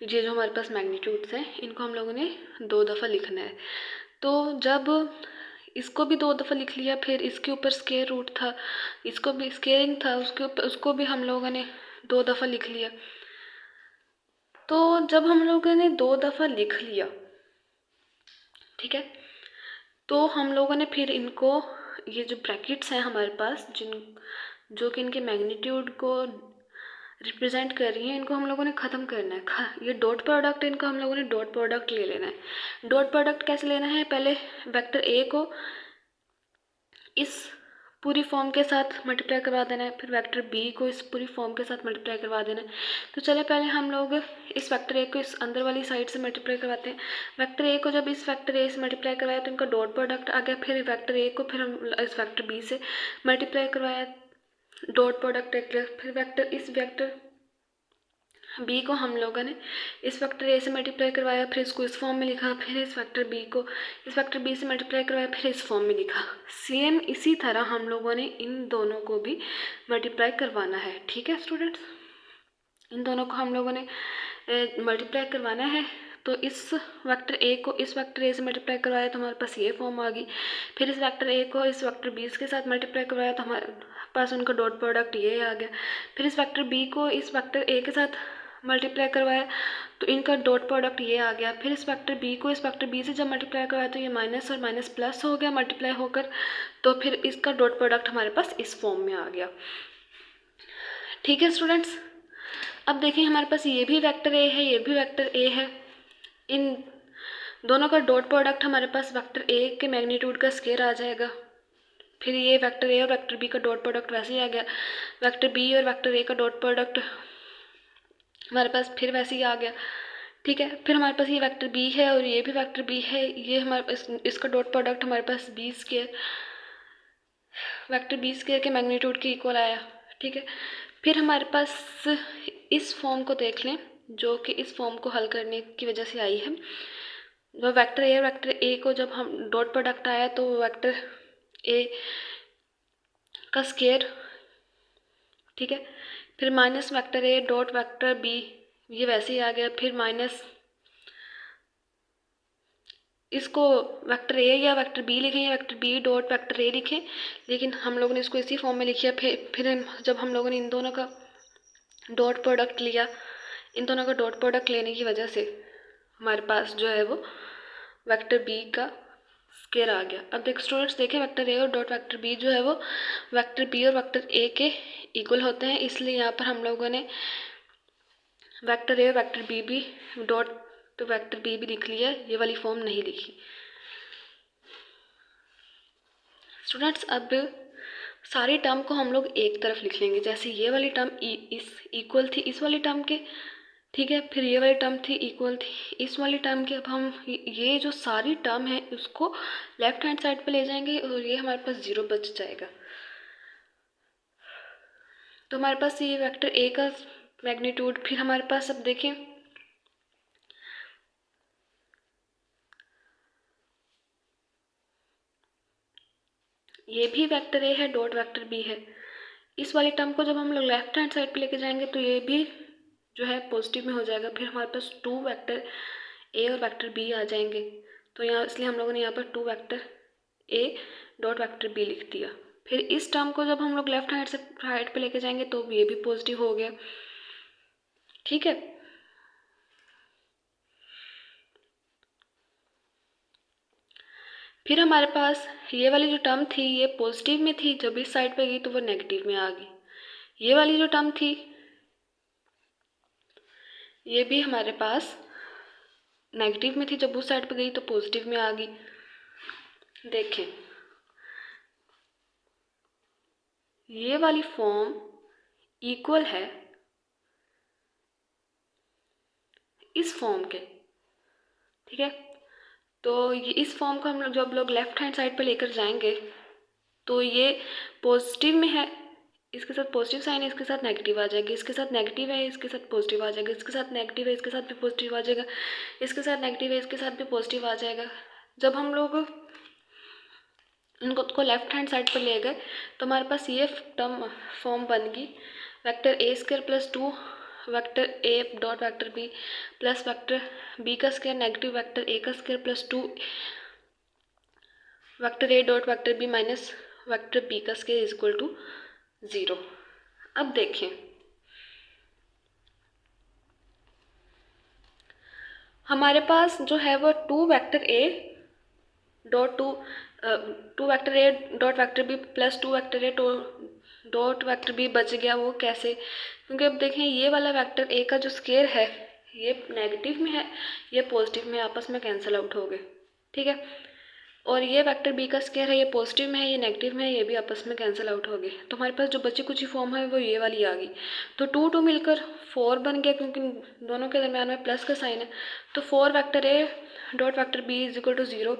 ये जो हमारे पास मैग्नीट्यूड्स हैं इनको हम लोगों ने 2 दफ़ा लिखना है। तो जब इसको भी 2 दफ़ा लिख लिया, फिर इसके ऊपर स्क्वायर रूट था, इसको भी स्क्वेयरिंग था, उसको भी हम लोगों ने 2 दफ़ा लिख लिया। तो जब हम लोगों ने 2 दफ़ा लिख लिया, ठीक है, तो हम लोगों ने फिर इनको, ये जो ब्रैकेट्स हैं हमारे पास जो कि इनके मैग्नीट्यूड को रिप्रेजेंट कर रही हैं, इनको हम लोगों ने ख़त्म करना है। ये डॉट प्रोडक्ट, इनको हम लोगों ने डॉट प्रोडक्ट ले लेना है। डॉट प्रोडक्ट कैसे लेना है, पहले वेक्टर ए को इस पूरी फॉर्म के साथ मल्टीप्लाई करवा देना है, फिर वेक्टर बी को इस पूरी फॉर्म के साथ मल्टीप्लाई करवा देना है। तो चले पहले हम लोग इस वेक्टर ए को इस अंदर वाली साइड से मल्टीप्लाई करवाते हैं। वेक्टर ए को जब इस वेक्टर ए से मल्टीप्लाई करवाया तो इनका डॉट प्रोडक्ट आ गया, फिर वेक्टर ए को फिर हम इस वेक्टर बी से मल्टीप्लाई करवाया, डॉट प्रोडक्ट एक, फिर इस वेक्टर बी को हम लोगों ने इस वेक्टर ए से मल्टीप्लाई करवाया, फिर इसको इस फॉर्म में लिखा, फिर इस वेक्टर बी को इस वेक्टर बी से मल्टीप्लाई करवाया, फिर इस फॉर्म में लिखा। सेम इसी तरह हम लोगों ने इन दोनों को भी मल्टीप्लाई करवाना है। ठीक है स्टूडेंट्स, इन दोनों को हम लोगों ने मल्टीप्लाई करवाना है। तो इस वेक्टर ए को इस वेक्टर ए से मल्टीप्लाई करवाया तो हमारे पास ये फॉर्म आ गई, फिर इस वेक्टर ए को इस वेक्टर बी के साथ मल्टीप्लाई करवाया तो हमारे पास उनका डॉट प्रोडक्ट ये आ गया, फिर इस वेक्टर बी को इस वेक्टर ए के साथ मल्टीप्लाई करवाया तो इनका डॉट प्रोडक्ट ये आ गया, फिर इस वेक्टर बी को इस वेक्टर बी से जब मल्टीप्लाई करवाया तो ये माइनस और माइनस प्लस हो गया मल्टीप्लाई होकर, तो फिर इसका डॉट प्रोडक्ट हमारे पास इस फॉर्म में आ गया। ठीक है स्टूडेंट्स, अब देखिए हमारे पास ये भी वेक्टर ए है, ये भी वेक्टर ए है, इन दोनों का डॉट प्रोडक्ट हमारे पास वेक्टर ए के मैग्नीट्यूड का स्क्वायर आ जाएगा, फिर ये वेक्टर ए और वेक्टर बी का डॉट प्रोडक्ट वैसे ही आ गया, वेक्टर बी और वेक्टर ए का डॉट प्रोडक्ट हमारे पास फिर वैसे ही आ गया। ठीक है, फिर हमारे पास ये वेक्टर बी है और ये भी वेक्टर बी है, ये हमारे पास इसका डॉट प्रोडक्ट हमारे पास B square, vector B square के मैग्नीट्यूड के इक्वल आया। ठीक है, फिर हमारे पास इस फॉर्म को देख लें जो कि इस फॉर्म को हल करने की वजह से आई है। जो वेक्टर ए और वेक्टर ए को जब हम डॉट प्रोडक्ट आया तो वेक्टर ए का स्क्वायर, ठीक है, फिर minus vector A dot vector B, ये वैसे ही आ गया। फिर माइनस इसको वेक्टर ए या वेक्टर बी लिखें या vector B dot vector A लिखें, लेकिन हम लोगों ने इसको इसी फॉर्म में लिखा। फिर जब हम लोगों ने इन दोनों का डॉट प्रोडक्ट लिया, इन दोनों का डॉट प्रोडक्ट लेने की वजह से हमारे पास जो है वो वेक्टर बी का स्क्वायर आ गया। अब देख स्टूडेंट्स, देखें वेक्टर ए और डॉट वेक्टर बी जो है वो वेक्टर बी और वेक्टर ए के इक्वल होते हैं, इसलिए यहाँ पर हम लोगों ने वेक्टर ए और वेक्टर बी भी डॉट तो वेक्टर बी भी लिख लिया, ये वाली फॉर्म नहीं लिखी। स्टूडेंट्स, अब सारी टर्म को हम लोग एक तरफ लिख लेंगे। जैसे ये वाली टर्म इस इक्वल थी इस वाली टर्म के, ठीक है, फिर ये वाली टर्म थी इक्वल थी इस वाली टर्म के। अब हम ये जो सारी टर्म है उसको लेफ्ट हैंड साइड पे ले जाएंगे और ये हमारे पास 0 बच जाएगा। तो हमारे पास ये वेक्टर ए का मैग्नीट्यूड, फिर हमारे पास अब देखें ये भी वेक्टर ए है डॉट वेक्टर बी है। इस वाली टर्म को जब हम लोग लेफ्ट हैंड साइड पे लेके जाएंगे तो ये भी जो है पॉजिटिव में हो जाएगा। फिर हमारे पास 2 वेक्टर ए और वेक्टर बी आ जाएंगे। तो यहाँ इसलिए हम लोगों ने यहाँ पर 2 vector A dot vector B लिख दिया। फिर इस टर्म को जब हम लोग लेफ्ट हैंड से राइट पे लेके जाएंगे तो ये भी पॉजिटिव हो गया। ठीक है, फिर हमारे पास ये वाली जो टर्म थी ये पॉजिटिव में थी, जब इस साइड पे गई तो वो नेगेटिव में आ गई। ये वाली जो टर्म थी ये भी हमारे पास नेगेटिव में थी, जब उस साइड पे गई तो पॉजिटिव में आ गई। देखें ये वाली फॉर्म इक्वल है इस फॉर्म के। ठीक है, तो ये इस फॉर्म को हम लोग जब लोग लेफ्ट हैंड साइड पे लेकर जाएंगे तो ये पॉजिटिव में है, इसके साथ पॉजिटिव साइन है, इसके साथ नेगेटिव आ जाएगी, इसके साथ नेगेटिव है, इसके साथ पॉजिटिव आ जाएगा, इसके साथ नेगेटिव है, इसके साथ भी पॉजिटिव आ जाएगा, इसके साथ नेगेटिव है, इसके साथ भी पॉजिटिव आ जाएगा। जब हम लोग इनको लेफ्ट हैंड साइड पर ले गए तो हमारे पास ये टर्म फॉर्म बन गई vector A square plus 2 vector A dot vector B plus vector B का स्क्वायर नेगेटिव वेक्टर ए का square plus 2 vector A dot vector B minus vector B का स्क्वायर इज इक्वल टू 0। अब देखें हमारे पास जो है वो 2 vector A dot 2 vector A dot vector B plus 2 vector A dot vector B बच गया। वो कैसे? क्योंकि अब देखें ये वाला वेक्टर ए का जो स्क्वायर है ये नेगेटिव में है, ये पॉजिटिव में, आपस में कैंसिल आउट हो गए। ठीक है, और ये वेक्टर बी का स्क्वायर है, ये पॉजिटिव में है, ये नेगेटिव में है, ये भी आपस में कैंसिल आउट हो गए। तो हमारे पास जो बची कुछ फॉर्म है वो ये वाली आ गई। तो 2 2 मिलकर 4 बन गया, क्योंकि दोनों के दरम्यान में प्लस का साइन है। तो 4 vector A dot vector B is equal to 0।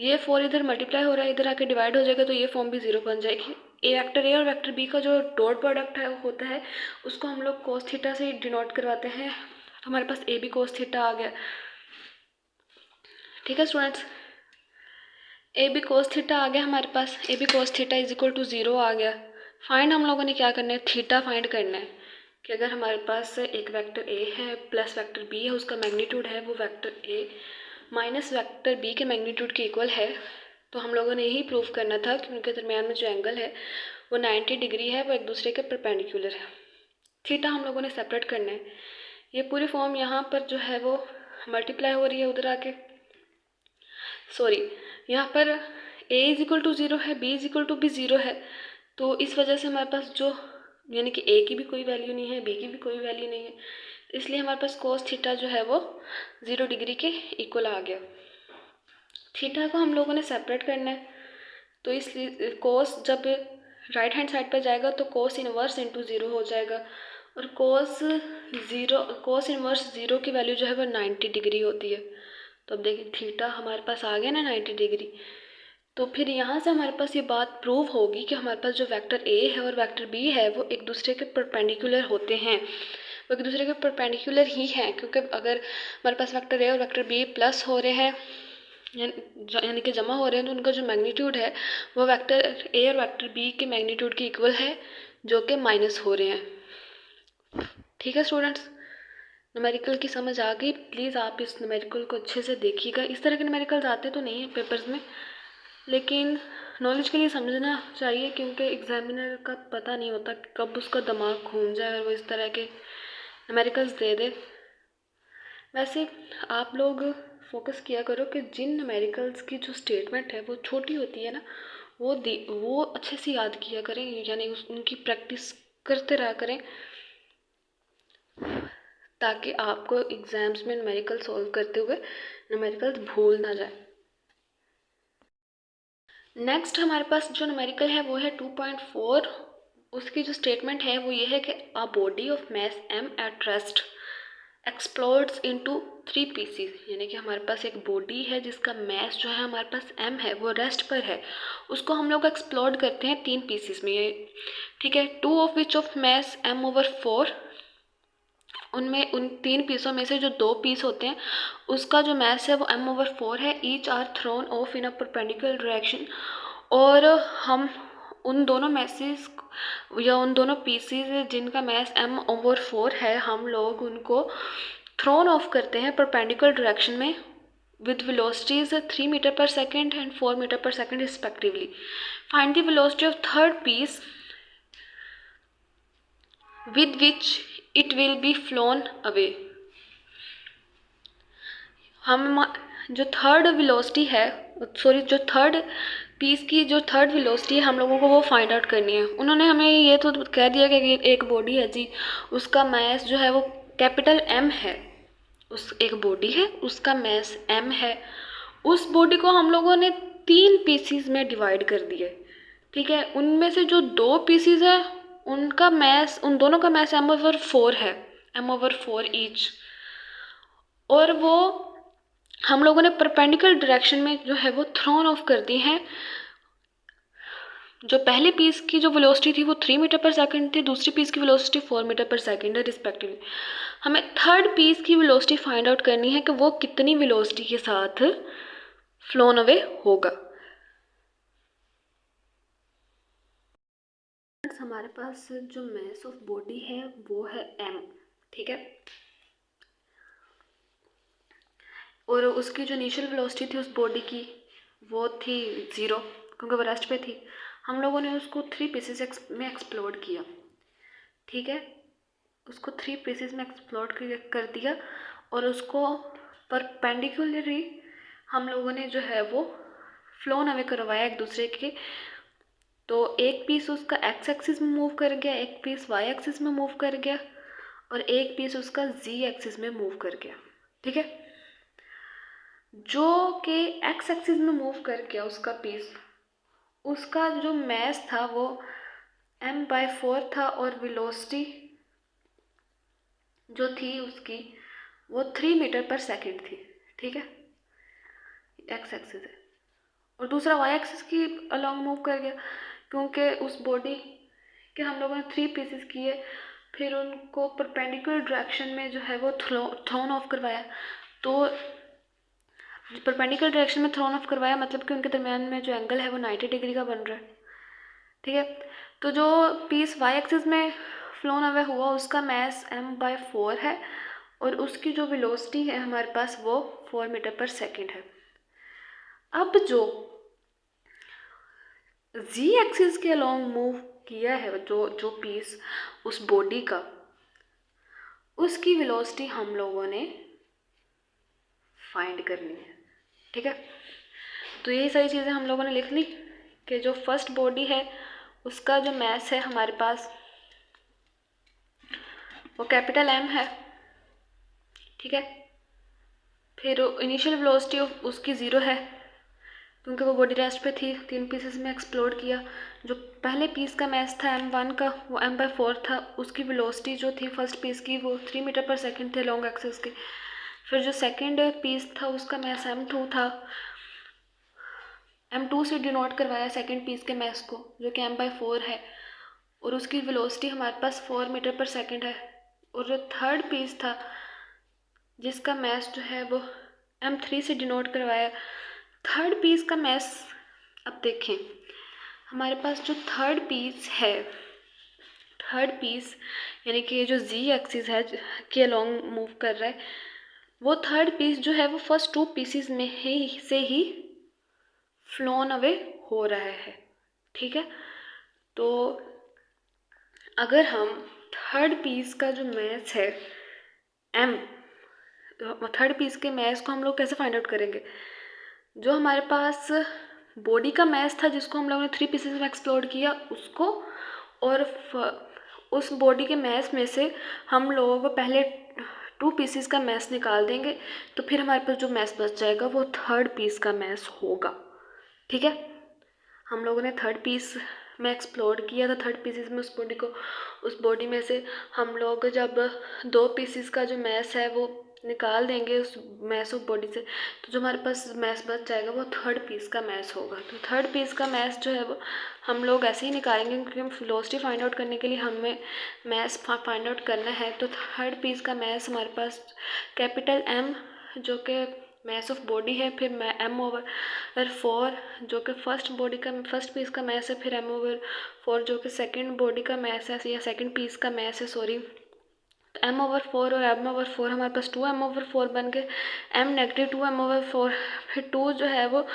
ये 4 इधर मल्टीप्लाई हो रहा है, इधर आके डिवाइड हो जाएगा, तो ये फॉर्म भी 0 बन जाएगी। ए वेक्टर ए और वेक्टर बी का जो डॉट प्रोडक्ट है होता है उसको हम लोग कोस थीटा से डिनोट करवाते हैं। तो हमारे पास ए बी कोस थीटा आ गया। ठीक है students, A B cos theta आ गया हमारे पास। A B cos theta is equal to 0 आ गया। फाइंड हम लोगों ने क्या करना है, थीटा फाइंड करना है कि अगर हमारे पास एक वेक्टर ए है प्लस वेक्टर बी है, उसका मैग्नीट्यूड है वो vector A minus vector B के मैग्नीट्यूड के इक्वल है। तो हम लोगों ने यही प्रूव करना था कि उनके दरमियान में जो एंगल है वो 90 डिग्री है, वो एक दूसरे के परपेंडिकुलर है। थीटा हम लोगों ने सेपरेट करना है। ये पूरी फॉर्म यहाँ पर जो है वो मल्टीप्लाई हो रही है उधर आके, सॉरी यहाँ पर a इज इक्वल टू 0 है, b इज इक्वल टू भी 0 है। तो इस वजह से हमारे पास जो यानी कि a की भी कोई वैल्यू नहीं है, b की भी कोई वैल्यू नहीं है, इसलिए हमारे पास कोस थीटा जो है वो 0 डिग्री के इक्वल आ गया। थीटा को हम लोगों ने सेपरेट करना है, तो इसलिए कोस जब राइट हैंड साइड पर जाएगा तो कोस इनवर्स इंटू 0 हो जाएगा, और कोस ज़ीरो कोस इनवर्स ज़ीरो की वैल्यू जो है वो 90 डिग्री होती है। तो अब देखिए थीटा हमारे पास आ गया ना 90 डिग्री। तो फिर यहाँ से हमारे पास ये बात प्रूव होगी कि हमारे पास जो वेक्टर ए है और वेक्टर बी है वो एक दूसरे के परपेंडिकुलर होते हैं, वो एक दूसरे के परपेंडिकुलर ही हैं, क्योंकि अगर हमारे पास वेक्टर ए और वेक्टर बी प्लस हो रहे हैं यानी कि जमा हो रहे हैं, तो उनका जो मैग्नीट्यूड है वो वेक्टर ए और वेक्टर बी के मैग्नीट्यूड के इक्वल है, जो कि माइनस हो रहे हैं। ठीक है स्टूडेंट्स, न्यूमेरिकल की समझ आ गई। प्लीज़ आप इस न्यूमेरिकल को अच्छे से देखिएगा। इस तरह के न्यूमेरिकल्स आते तो नहीं हैं पेपर्स में, लेकिन नॉलेज के लिए समझना चाहिए, क्योंकि एग्जामिनर का पता नहीं होता कब उसका दिमाग घूम जाए और वो इस तरह के न्यूमेरिकल्स दे दे। वैसे आप लोग फोकस किया करो कि जिन न्यूमेरिकल्स की जो स्टेटमेंट है वो छोटी होती है ना, वो अच्छे से याद किया करें, यानी उनकी प्रैक्टिस करते रहा करें, ताकि आपको एग्ज़ाम्स में न्यूमेरिकल सॉल्व करते हुए न्यूमेरिकल्स भूल ना जाए। नेक्स्ट हमारे पास जो न्यूमेरिकल है वो है 2.4। उसकी जो स्टेटमेंट है वो ये है कि a body of mass m at rest explodes into 3 pieces, यानी कि हमारे पास एक बॉडी है जिसका मास जो है हमारे पास m है, वो रेस्ट पर है, उसको हम लोग एक्सप्लोड करते हैं 3 पीसीज में। ये ठीक है, 2 of which of mass m/4, उनमें उन 3 पीसों में से जो 2 पीस होते हैं उसका जो मास है वो m/4 है। Each are thrown off in a perpendicular direction, और हम उन दोनों मैसेज या उन दोनों पीसीज जिनका मास m/4 है, हम लोग उनको थ्रोन ऑफ करते हैं परपेंडिकुलर डायरेक्शन में with velocities 3 meter per second and 4 meter per second respectively. Find the velocity of third piece with which it will be flown away. हम जो थर्ड वेलोसिटी है, सॉरी जो थर्ड पीस की जो third velocity है हम लोगों को वो फाइंड आउट करनी है। उन्होंने हमें ये तो कह दिया कि एक बॉडी है जी, उसका मास जो है वो कैपिटल M है, उस एक बॉडी है उसका मास M है, उस बॉडी को हम लोगों ने 3 पीसीज में डिवाइड कर दिए। ठीक है, उनमें से जो 2 पीसीज है उनका मास, उन दोनों का मास m/4 है, m/4 ईच, और वो हम लोगों ने परपेंडिकुलर डायरेक्शन में जो है वो थ्रोन ऑफ कर दी हैं। जो पहले पीस की जो वेलोसिटी थी वो 3 मीटर पर सेकंड थी, दूसरी पीस की वेलोसिटी 4 मीटर पर सेकंड है रिस्पेक्टिवली। हमें थर्ड पीस की वेलोसिटी फाइंड आउट करनी है कि वो कितनी वेलोसिटी के साथ फ्लोन अवे होगा। हमारे पास जो मास ऑफ बॉडी है वो है m, ठीक है, और उसकी जो इनिशियल वेलोसिटी थी उस बॉडी की वो थी 0, क्योंकि वो रेस्ट पे थी। हम लोगों ने उसको 3 पीसेस में एक्सप्लोड किया। ठीक है, उसको 3 पीसेस में एक्सप्लोड कर दिया और उसको परपेंडिकुलरली हम लोगों ने जो है वो फ्लोन अवे करवाया एक दूसरे के। तो एक पीस उसका x एक्सिस में मूव कर गया, एक पीस y एक्सिस में मूव कर गया, और एक पीस उसका z एक्सिस में मूव कर गया। ठीक है, जो कि x एक्सिस में मूव कर गया उसका पीस, उसका जो मास था वो m/4 था, और वेलोसिटी जो थी उसकी वो 3 मीटर पर सेकंड थी। ठीक है, x एक्सिस है, और दूसरा y एक्सिस की अलॉन्ग मूव कर गया, क्योंकि उस बॉडी के हम लोगों ने 3 पीसेस किए, फिर उनको परपेंडिकुलर डायरेक्शन में जो है वो थ्रोन ऑफ करवाया। तो परपेंडिकुलर डायरेक्शन में थ्रोन ऑफ करवाया मतलब कि उनके दरमियान में जो एंगल है वो 90 डिग्री का बन रहा है। ठीक है, तो जो पीस y एक्सिस में फ्लोन अवे हुआ उसका मास m/4 है, और उसकी जो वेलोसिटी है हमारे पास वो 4 मीटर पर सेकंड है। अब जो z एक्सिस के अलॉन्ग मूव किया है जो पीस उस बॉडी का, उसकी वेलोसिटी हम लोगों ने फाइंड करनी है। ठीक है, तो ये सारी चीज़ें हम लोगों ने लिख ली कि जो फर्स्ट बॉडी है उसका जो मास है हमारे पास वो कैपिटल M है। ठीक है, फिर इनिशियल वेलोसिटी उसकी 0 है, क्योंकि वो बॉडी रेस्ट पे थी, 3 पीसेस में एक्सप्लोड किया। जो पहले पीस का मास था m1 का, वो m/4 था। उसकी वेलोसिटी जो थी फर्स्ट पीस की वो 3 मीटर पर सेकंड थे लॉन्ग एक्सिस के। फिर जो सेकंड पीस था उसका मास m2 था। m2 से डिनोट करवाया सेकंड पीस के मास को, जो कि m/4 है, और उसकी वेलोसिटी हमारे पास 4 मीटर पर सेकंड है। और जो थर्ड पीस था जिसका मास जो है वो m3 से डिनोट करवाया। थर्ड पीस का मास, अब देखें हमारे पास जो थर्ड पीस है, थर्ड पीस यानी कि जो z एक्सिस है के अलोंग मूव कर रहा है, वो थर्ड पीस जो है वो फर्स्ट 2 पीसीज में ही फ्लोन अवे हो रहा है। ठीक है, तो अगर हम थर्ड पीस का जो मास है m, थर्ड पीस के मास को हम लोग कैसे फाइंड आउट करेंगे? जो हमारे पास बॉडी का मास था जिसको हम लोगों ने 3 पीसेस में एक्सप्लोड किया उसको, और उस बॉडी के मास में से हम लोग पहले 2 पीसेस का मास निकाल देंगे, तो फिर हमारे पास जो मास बच जाएगा वो थर्ड पीस का मास होगा। ठीक है, हम लोगों ने थर्ड पीस में एक्सप्लोर किया था, थर्ड पीसेस में उस बॉडी को, उस बॉडी में से हम लोग जब 2 पीसेस का जो मास है वो निकाल देंगे उस मास ऑफ बॉडी से, तो जो हमारे पास मास बच जाएगा वो थर्ड पीस का मास होगा। तो थर्ड पीस का मास जो है वो हम लोग ऐसे ही निकालेंगे, क्योंकि हम वेलोसिटी फाइंड आउट करने के लिए हमें मास फाइंड आउट करना है। तो थर्ड पीस का मास हमारे पास कैपिटल M जो कि मास ऑफ बॉडी है, फिर m/4 जो कि फर्स्ट पीस का मास है, फिर m/4 जो कि सेकंड बॉडी का मास है या सेकंड पीस का मास है, सॉरी। तो m/4 और m/4 हमारे पास 2m/4 बन गए, -2m/4, फिर 2 जो है वो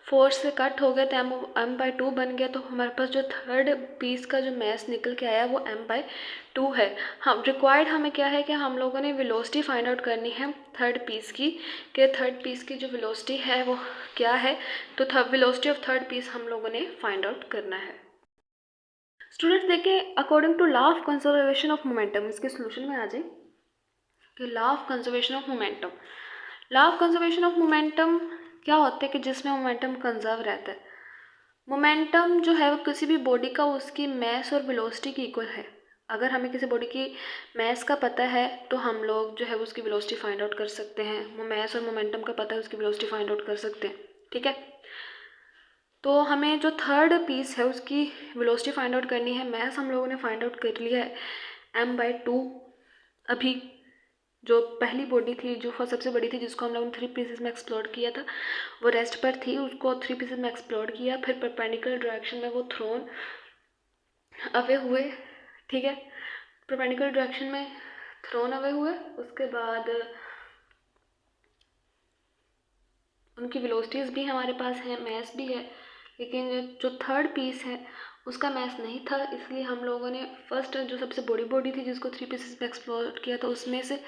4 से कट हो गया तो m/2 बन गया। तो हमारे पास जो थर्ड पीस का जो मास निकल के आया वो m/2 है। हम रिक्वायर्ड हमें क्या है कि हम लोगों ने वेलोसिटी फाइंड आउट करनी है थर्ड पीस की, कि थर्ड पीस की जो वेलोसिटी है वो क्या है। तो वेलोसिटी ऑफ थर्ड पीस हम लोगों ने फाइंड आउट करना है। स्टूडेंट्स देखें, according to law of conservation of momentum, इसके सोल्यूशन में आ जाए कि law of conservation of momentum. Law of conservation of momentum क्या होता है कि जिसमें मोमेंटम कंजर्व रहता है। मोमेंटम जो है वो किसी भी बॉडी का उसकी मास और वेलोसिटी की इक्वल है। अगर हमें किसी बॉडी की मास का पता है तो हम लोग जो है उसकी वेलोसिटी फाइंड आउट कर सकते हैं। मास और मोमेंटम का पता है, उसकी वेलोसिटी फाइंड आउट कर सकते हैं। ठीक है, तो हमें जो थर्ड पीस है उसकी वेलोसिटी फाइंड आउट करनी है। मास हम लोगों ने फाइंड आउट कर लिया है m/2। अभी जो पहली बॉडी थी जो सबसे बड़ी थी जिसको हम लोगों ने 3 पीसेस में एक्सप्लोर किया था, वो रेस्ट पर थी, उसको 3 पीसेस में एक्सप्लोर किया, फिर परपेंडिकुलर डायरेक्शन में वो थ्रोन अवे हुए। ठीक है, परपेंडिकुलर डायरेक्शन में थ्रोन अवे हुए, उसके बाद उनकी वेलोसिटीज़ भी हमारे पास हैं, मास भी है, लेकिन जो थर्ड पीस है उसका मास नहीं था। इसलिए हम लोगों ने फर्स्ट जो सबसे बड़ी बॉडी थी जिसको 3 पीसेस में एक्सप्लोर किया था, उसमें से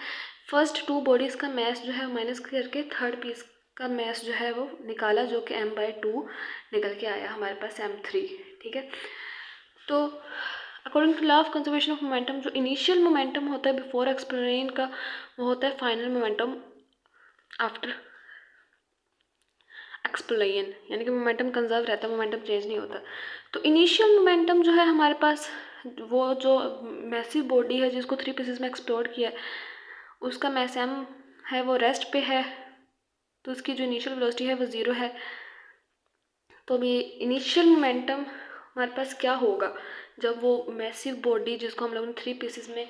फर्स्ट 2 बॉडीज़ का मास जो है माइनस करके थर्ड पीस का मास जो है वो निकाला, जो कि m/2 निकल के आया हमारे पास m3। ठीक है, तो according to law of conservation of momentum, जो इनिशियल मोमेंटम होता है बिफोर एक्सप्लोरेशन का, वो होता है फाइनल मोमेंटम आफ्टर एक्सप्लोरेशन, यानी कि मोमेंटम कंजर्व रहता है, मोमेंटम चेंज नहीं होता। तो इनिशियल मोमेंटम जो है हमारे पास, वो जो मैसिव बॉडी है जिसको 3 पीसेस में एक्सप्लोर किया है, उसका मास m है, वो रेस्ट पे है, तो उसकी जो इनिशियल वेलोसिटी है वो 0 है। तो अभी इनिशियल मोमेंटम हमारे पास क्या होगा जब वो मैसिव बॉडी जिसको हम लोगों ने 3 पीसेस में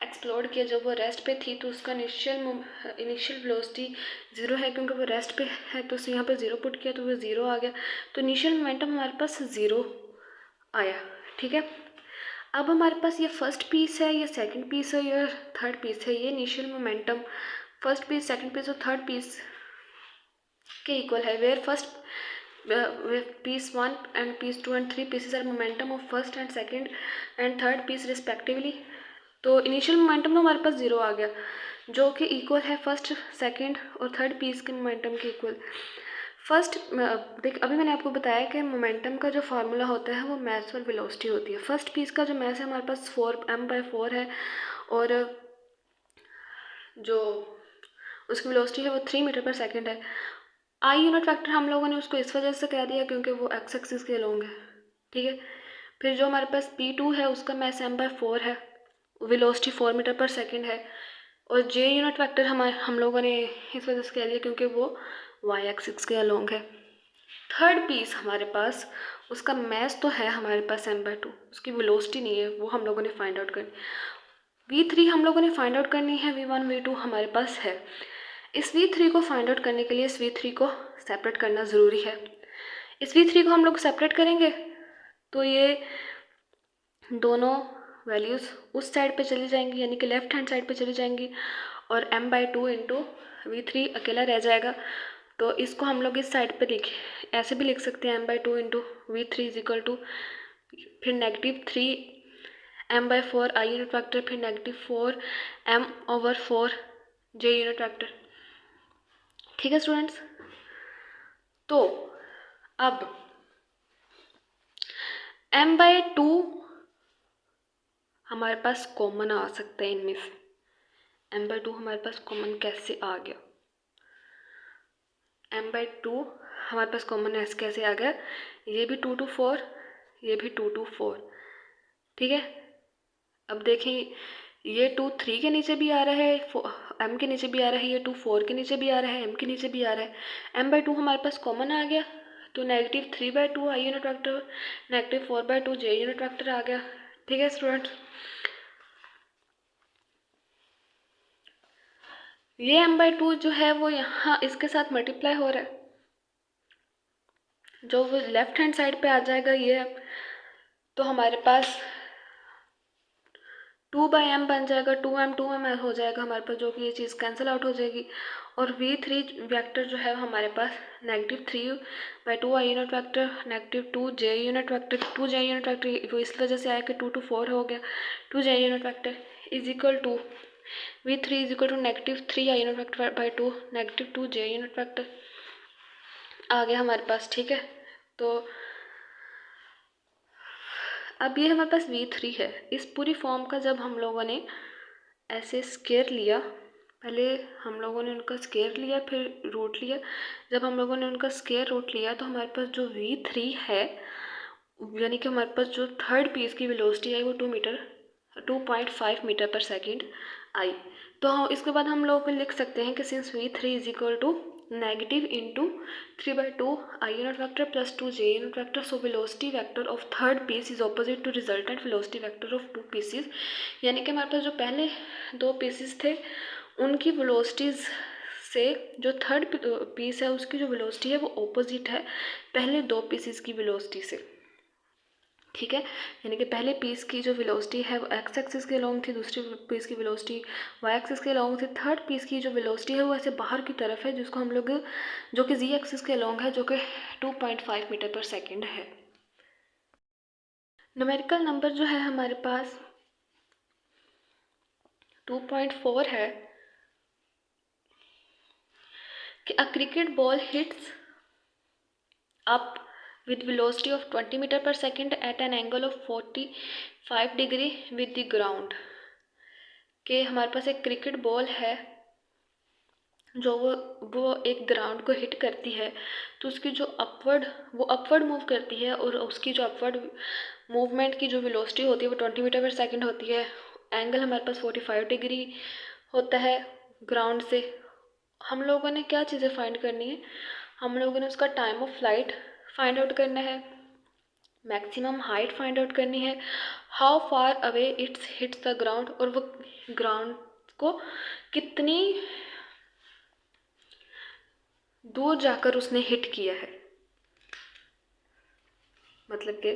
एक्सप्लोर किया, जब वो रेस्ट पे थी, तो उसका इनिशियल वेलोसिटी 0 है, क्योंकि वो रेस्ट पे है तो यहाँ पे 0 पुट किया तो वो 0 आ गया। तो इनिशियल मोमेंटम हमारे पास 0 आया। ठीक है, अब हमारे पास ये फर्स्ट पीस है, ये सेकंड पीस है, ये थर्ड पीस है, ये initial momentum first piece, second piece और थर्ड पीस के इक्वल है, where first piece 1 and piece 2 and 3 pieces are momentum of first and second and third piece respectively। तो इनिशियल मोमेंटम तो हमारे पास 0 आ गया, जो कि इक्वल है फर्स्ट, सेकंड और थर्ड पीस के मोमेंटम के इक्वल। फर्स्ट देख, अभी मैंने आपको बताया कि मोमेंटम का जो फार्मूला होता है वो मास और वेलोसिटी होती है। फर्स्ट पीस का जो मास है हमारे पास 4m/4 है, और जो उसकी वेलोसिटी है वो 3 मीटर पर सेकंड है। आई यूनिट वेक्टर हम लोगों ने उसको इस वजह से कह दिया क्योंकि वो एक्स एक्सिस के अलोंग है, ठीक है। फिर जो हमारे पास P2 है उसका मास m/4 है, वेलोसिटी 4 मीटर पर सेकंड है, और जे यूनिट वेक्टर हम लोगों ने इस वजह से कह दिया क्योंकि वो वाई एक्सिस के अलोंग है। थर्ड पीस हमारे पास, उसका मास तो है हमारे पास m/2, उसकी वेलोसिटी नहीं है, वो हम लोगों ने फाइंड आउट करनी। V3 हम लोगों ने फाइंड आउट करनी है, V1 V2 हमारे पास है। इस V3 को फाइंड आउट करने के लिए इस V3 को सेपरेट करना ज़रूरी है। इस V3 को हम लोग सेपरेट करेंगे तो ये दोनों वैल्यूज़ उस साइड पे चली जाएंगी, यानी कि लेफ्ट हैंड साइड पे चली जाएंगी, और m/2 इंटू V3 अकेला रह जाएगा। तो इसको हम लोग इस साइड पे ऐसे भी लिख सकते हैं, m/2 into V3 is equal to फिर -3 m/4 आई यूनिट वेक्टर, फिर -4 m/4 जे यूनिट वेक्टर। ठीक है स्टूडेंट्स, तो अब m/2 हमारे पास कॉमन आ सकता है इनमें से। m/2 हमारे पास कॉमन कैसे आ गया? m/2 हमारे पास कॉमन ऐसे कैसे आ गया? ये भी 2 to 4, ये भी 2 to 4, ठीक है। अब देखें, ये 2 3 के नीचे भी आ रहा है, m के नीचे भी आ रहा है, ये 2 4 के नीचे भी आ रहा है, m के नीचे भी आ रहा है। m/2 हमारे पास कॉमन आ गया, तो -3/2 I unit vector, -4/2 J unit vector आ गया। ठीक है स्टूडेंट, ये m/2 जो है वो यहाँ इसके साथ मल्टीप्लाई हो रहा है, जो वो लेफ्ट हैंड साइड पे आ जाएगा ये, तो हमारे पास 2/m बन जाएगा, 2m हो जाएगा हमारे पास, जो कि ये चीज़ कैंसिल आउट हो जाएगी। और V3 वेक्टर जो है हमारे पास -3/2 I unit vector, -2 J unit vector, 2 J unit vector वो इस वजह से आया कि 2 to 4 हो गया, 2 J unit vector is equal to V3 is equal to -3 I unit vector by 2, -2 J unit vector आ गया हमारे पास। ठीक है, तो अब ये हमारे पास V3 है। इस पूरी फॉर्म का जब हम लोगों ने ऐसे स्क्वायर लिया, पहले हम लोगों ने उनका स्क्वायर लिया फिर रूट लिया, जब हम लोगों ने उनका स्क्वायर रूट लिया तो हमारे पास जो V3 है, यानी कि हमारे पास जो थर्ड पीस की वेलोसिटी आई वो 2.5 मीटर पर सेकंड आई। तो हम इसके बाद हम लोग लिख सकते हैं कि since V3 is equal to negative into 3/2 I unit vector plus 2 J unit vector, so velocity vector of third piece is opposite to resultant velocity vector of 2 pieces. यानी कि हमारे पास जो पहले 2 पीसेस थे उनकी वेलोसिटीज़ से जो थर्ड पीस है उसकी जो वेलोसिटी है वो ऑपोजिट है पहले 2 पीसेस की वेलोसिटी से। ठीक है, यानी कि पहले पीस की जो वेलोसिटी है वो एक्स एक्सिस के अलोंग थी, दूसरी पीस की वेलोसिटी वाई एक्सिस के अलोंग थी, थर्ड पीस की जो वेलोसिटी है वो ऐसे बाहर की तरफ है, जिसको हम लोग जो कि जी एक्सिस के अलोंग है, जो कि 2.5 मीटर पर सेकंड है। न्यूमेरिकल नंबर जो है हमारे पास 2.4 है कि a cricket ball hits up with velocity of 20 meter per second at an angle of 45 degree with the ground। कि हमारे पास एक क्रिकेट बॉल है जो वो एक ग्राउंड को हिट करती है, तो उसकी जो अपवर्ड मूव करती है, और उसकी जो अपवर्ड मूवमेंट की जो वेलोसिटी होती है वो 20 मीटर पर सेकंड होती है। एंगल हमारे पास 45 डिग्री होता है ग्राउंड से। हम लोगों ने क्या चीज़ें फाइंड करनी है? हम लोगों ने उसका time of flight find out करना है, मैक्सिमम हाइट फाइंड आउट करनी है, how far away it's hits the ground, और वो ग्राउंड को कितनी दूर जाकर उसने हिट किया है। मतलब कि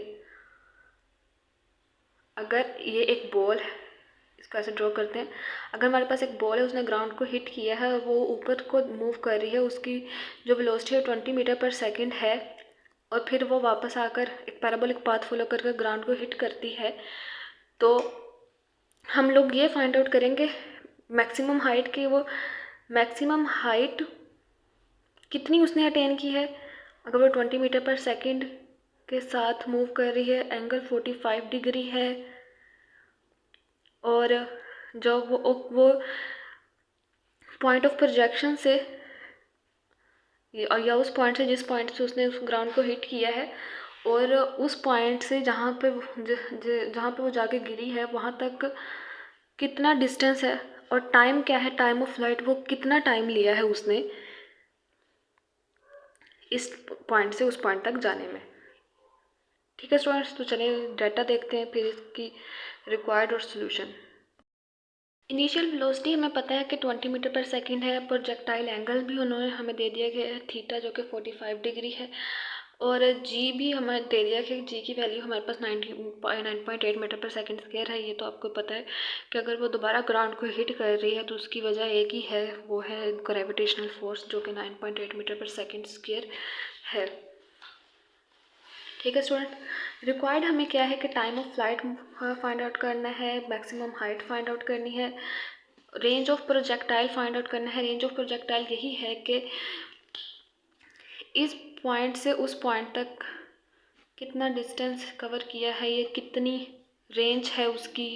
अगर ये एक बॉल है, इसको ऐसे ड्रॉ करते हैं, अगर हमारे पास एक बॉल है, उसने ग्राउंड को हिट किया है और वो ऊपर को मूव कर रही है, उसकी जो वेलोसिटी है 20 मीटर पर सेकंड है, और फिर वो वापस आकर एक पैराबोलिक पाथ फॉलो करके ग्राउंड को हिट करती है, तो हम लोग ये फाइंड आउट करेंगे मैक्सिमम हाइट की, वो मैक्सिमम हाइट कितनी उसने अटेन की है। अगर वो 20 मीटर पर सेकंड के साथ मूव कर रही है, एंगल 45 डिग्री है, और जो वो पॉइंट ऑफ प्रोजेक्शन से या उस पॉइंट से जिस पॉइंट से उसने उस ग्राउंड को हिट किया है और उस पॉइंट से जहाँ पे वो जाके गिरी है वहाँ तक कितना डिस्टेंस है और टाइम क्या है, टाइम ऑफ फ्लाइट, वो कितना टाइम लिया है उसने इस पॉइंट से उस पॉइंट तक जाने में। ठीक है स्टूडेंट्स, तो चलिए डाटा देखते हैं फिर इसकी रिक्वायर्ड और सोल्यूशन। इनिशियल वेलोसिटी हमें पता है कि 20 मीटर पर सेकंड है। प्रोजेक्टाइल एंगल भी उन्होंने हमें दे दिया गया है थीटा, जो कि 45 डिग्री है, और जी भी हमें दे दिया कि जी की वैल्यू हमारे पास 9.8 मीटर पर सेकंड स्क्वायर है। ये तो आपको पता है कि अगर वो दोबारा ग्राउंड को हिट कर रही है तो उसकी वजह एक ही है, वो है ग्रेविटेशनल फोर्स, जो कि 9.8 मीटर पर सेकंड स्क्वायर है। ठीक है स्टूडेंट, रिक्वायर्ड हमें क्या है कि time of flight find out करना है, मैक्सिमम हाइट फाइंड आउट करनी है, range of projectile find out करना है। रेंज ऑफ प्रोजेक्टाइल यही है कि इस पॉइंट से उस पॉइंट तक कितना डिस्टेंस कवर किया है, ये कितनी रेंज है उसकी,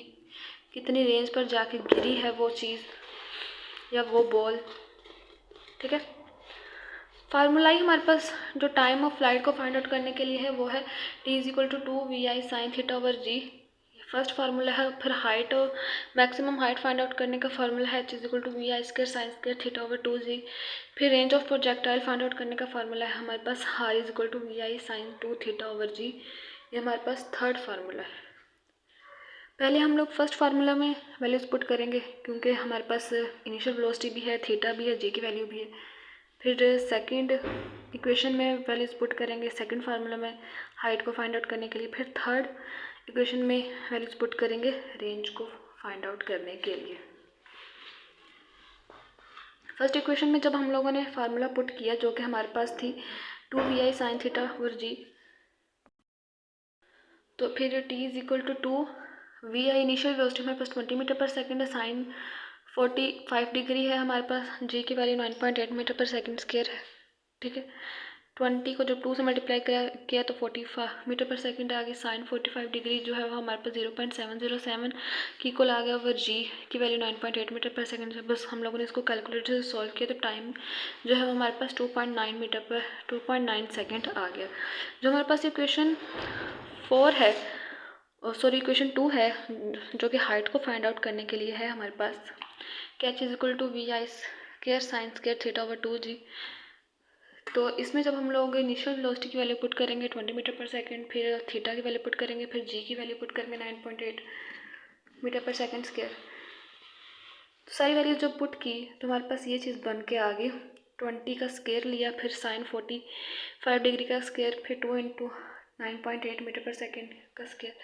कितनी रेंज पर जाके गिरी है वो चीज़ या वो बॉल। ठीक है, फार्मूला ही हमारे पास जो टाइम ऑफ फ्लाइट को फाइंड आउट करने के लिए है वो है T=2 VI sin theta over G, first formula है। फिर हाइट और मैक्सिमम हाइट फाइंड आउट करने का फार्मूला है H=VI² sin square theta over 2g। फिर range of projectile find out करने का फार्मूला है हमारे पास R=VI sin 2 थीटा ओवर जी। ये हमारे पास थर्ड फार्मूला है। पहले हम लोग फर्स्ट फार्मूला में वैल्यूज पुट करेंगे क्योंकि हमारे पास इनिशियल वेलोसिटी भी है, थीटा भी है, जी की वैल्यू भी है। फिर सेकंड इक्वेशन में वैल्यूज पुट करेंगे सेकंड फार्मूला में हाइट को फाइंड आउट करने के लिए। फिर थर्ड इक्वेशन में वैल्यूज पुट करेंगे रेंज को फाइंड आउट करने के लिए। फर्स्ट इक्वेशन में जब हम लोगों ने फार्मूला पुट किया जो कि हमारे पास थी 2 VI sin थीटा ओवर जी, तो फिर T=2 VI इनिशियल वेलोसिटी हमारे पास 20 मीटर पर सेकंड है, साइन 45 डिग्री है हमारे पास, जी की वैल्यू 9.8 मीटर पर सेकंड स्क्वायर है। ठीक है, 20 को जब 2 से मल्टीप्लाई किया तो 45 मीटर पर सेकंड आ गई, साइन 45 डिग्री जो है वो हमारे पास 0.707 की इक्वल आ गया ओवर जी की वैल्यू 9.8 मीटर पर सेकंड है। बस हम लोगों ने इसको कैलकुलेटर से सॉल्व किया तो टाइम जो है वो हमारे पास 2.9 सेकंड आ गया। जो हमारे पास इक्वेशन 4 है, सॉरी इक्वेशन 2 है, जो कि हाइट को फाइंड आउट करने के लिए है हमारे पास कि H=VI² sin square theta over 2g। तो इसमें जब हम लोग इनिशियल वेलोसिटी की वैल्यू पुट करेंगे 20 मीटर पर सेकंड, फिर थीटा की वैल्यू पुट करेंगे, फिर जी की वैल्यू पुट करेंगे 9.8 मीटर पर सेकंड स्क्वायर, तो सारी वैल्यू जब पुट की तो हमारे पास ये चीज़ बन के आ गई। 20 का स्क्वायर लिया, फिर साइन 45 डिग्री का स्क्वायर, फिर 2 × 9.8 मीटर पर सेकंड का स्क्वायर।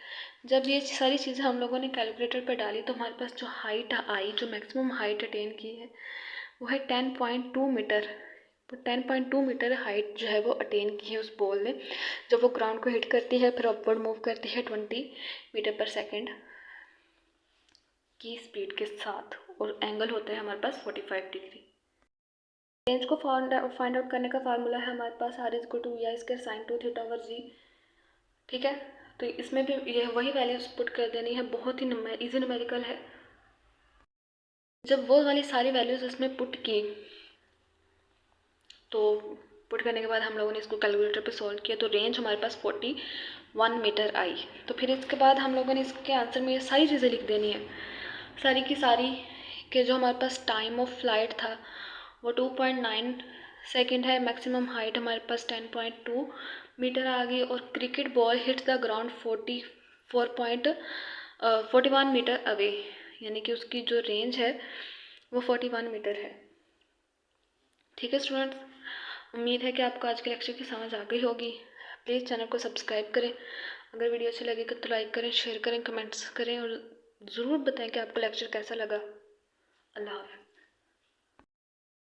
जब ये सारी चीज़ें हम लोगों ने कैलकुलेटर पर डाली तो हमारे पास जो हाइट आई, जो मैक्सिमम हाइट अटेन की है वो है 10.2 मीटर। तो 10.2 मीटर हाइट जो है वो अटेन की है उस बॉल ने जब वो ग्राउंड को हिट करती है, फिर अपवर्ड मूव करती है 20 मीटर पर सेकंड की स्पीड के साथ, और एंगल होता है हमारे पास 45 डिग्री। रेंज को फाइंड आउट करने का फार्मूला है हमारे पास R=VI² sin 2 थीटा ओवर जी। ठीक है, तो इसमें भी ये वही वैल्यूज पुट कर देनी है, बहुत ही ईजी न्यूमेरिकल है। जब वो वाली सारी वैल्यूज इसमें पुट की तो पुट करने के बाद हम लोगों ने इसको कैलकुलेटर पे सॉल्व किया तो रेंज हमारे पास 41 मीटर आई। तो फिर इसके बाद हम लोगों ने इसके आंसर में ये सारी चीज़ें लिख देनी है, सारी की सारी, कि जो हमारे पास टाइम ऑफ फ्लाइट था वो 2.9 सेकंड है, मैक्सिमम हाइट हमारे पास 10.2 मीटर आ गई, और cricket ball hit the ground 41 metre away, यानी कि उसकी जो रेंज है वो 41 मीटर है। ठीक है स्टूडेंट्स, उम्मीद है कि आपको आज के लेक्चर की समझ आ गई होगी। प्लीज़ चैनल को सब्सक्राइब करें, अगर वीडियो अच्छी लगे तो लाइक करें, शेयर करें, कमेंट्स करें, और ज़रूर बताएं कि आपको लेक्चर कैसा लगा। अल्लाह हाफ़िज़।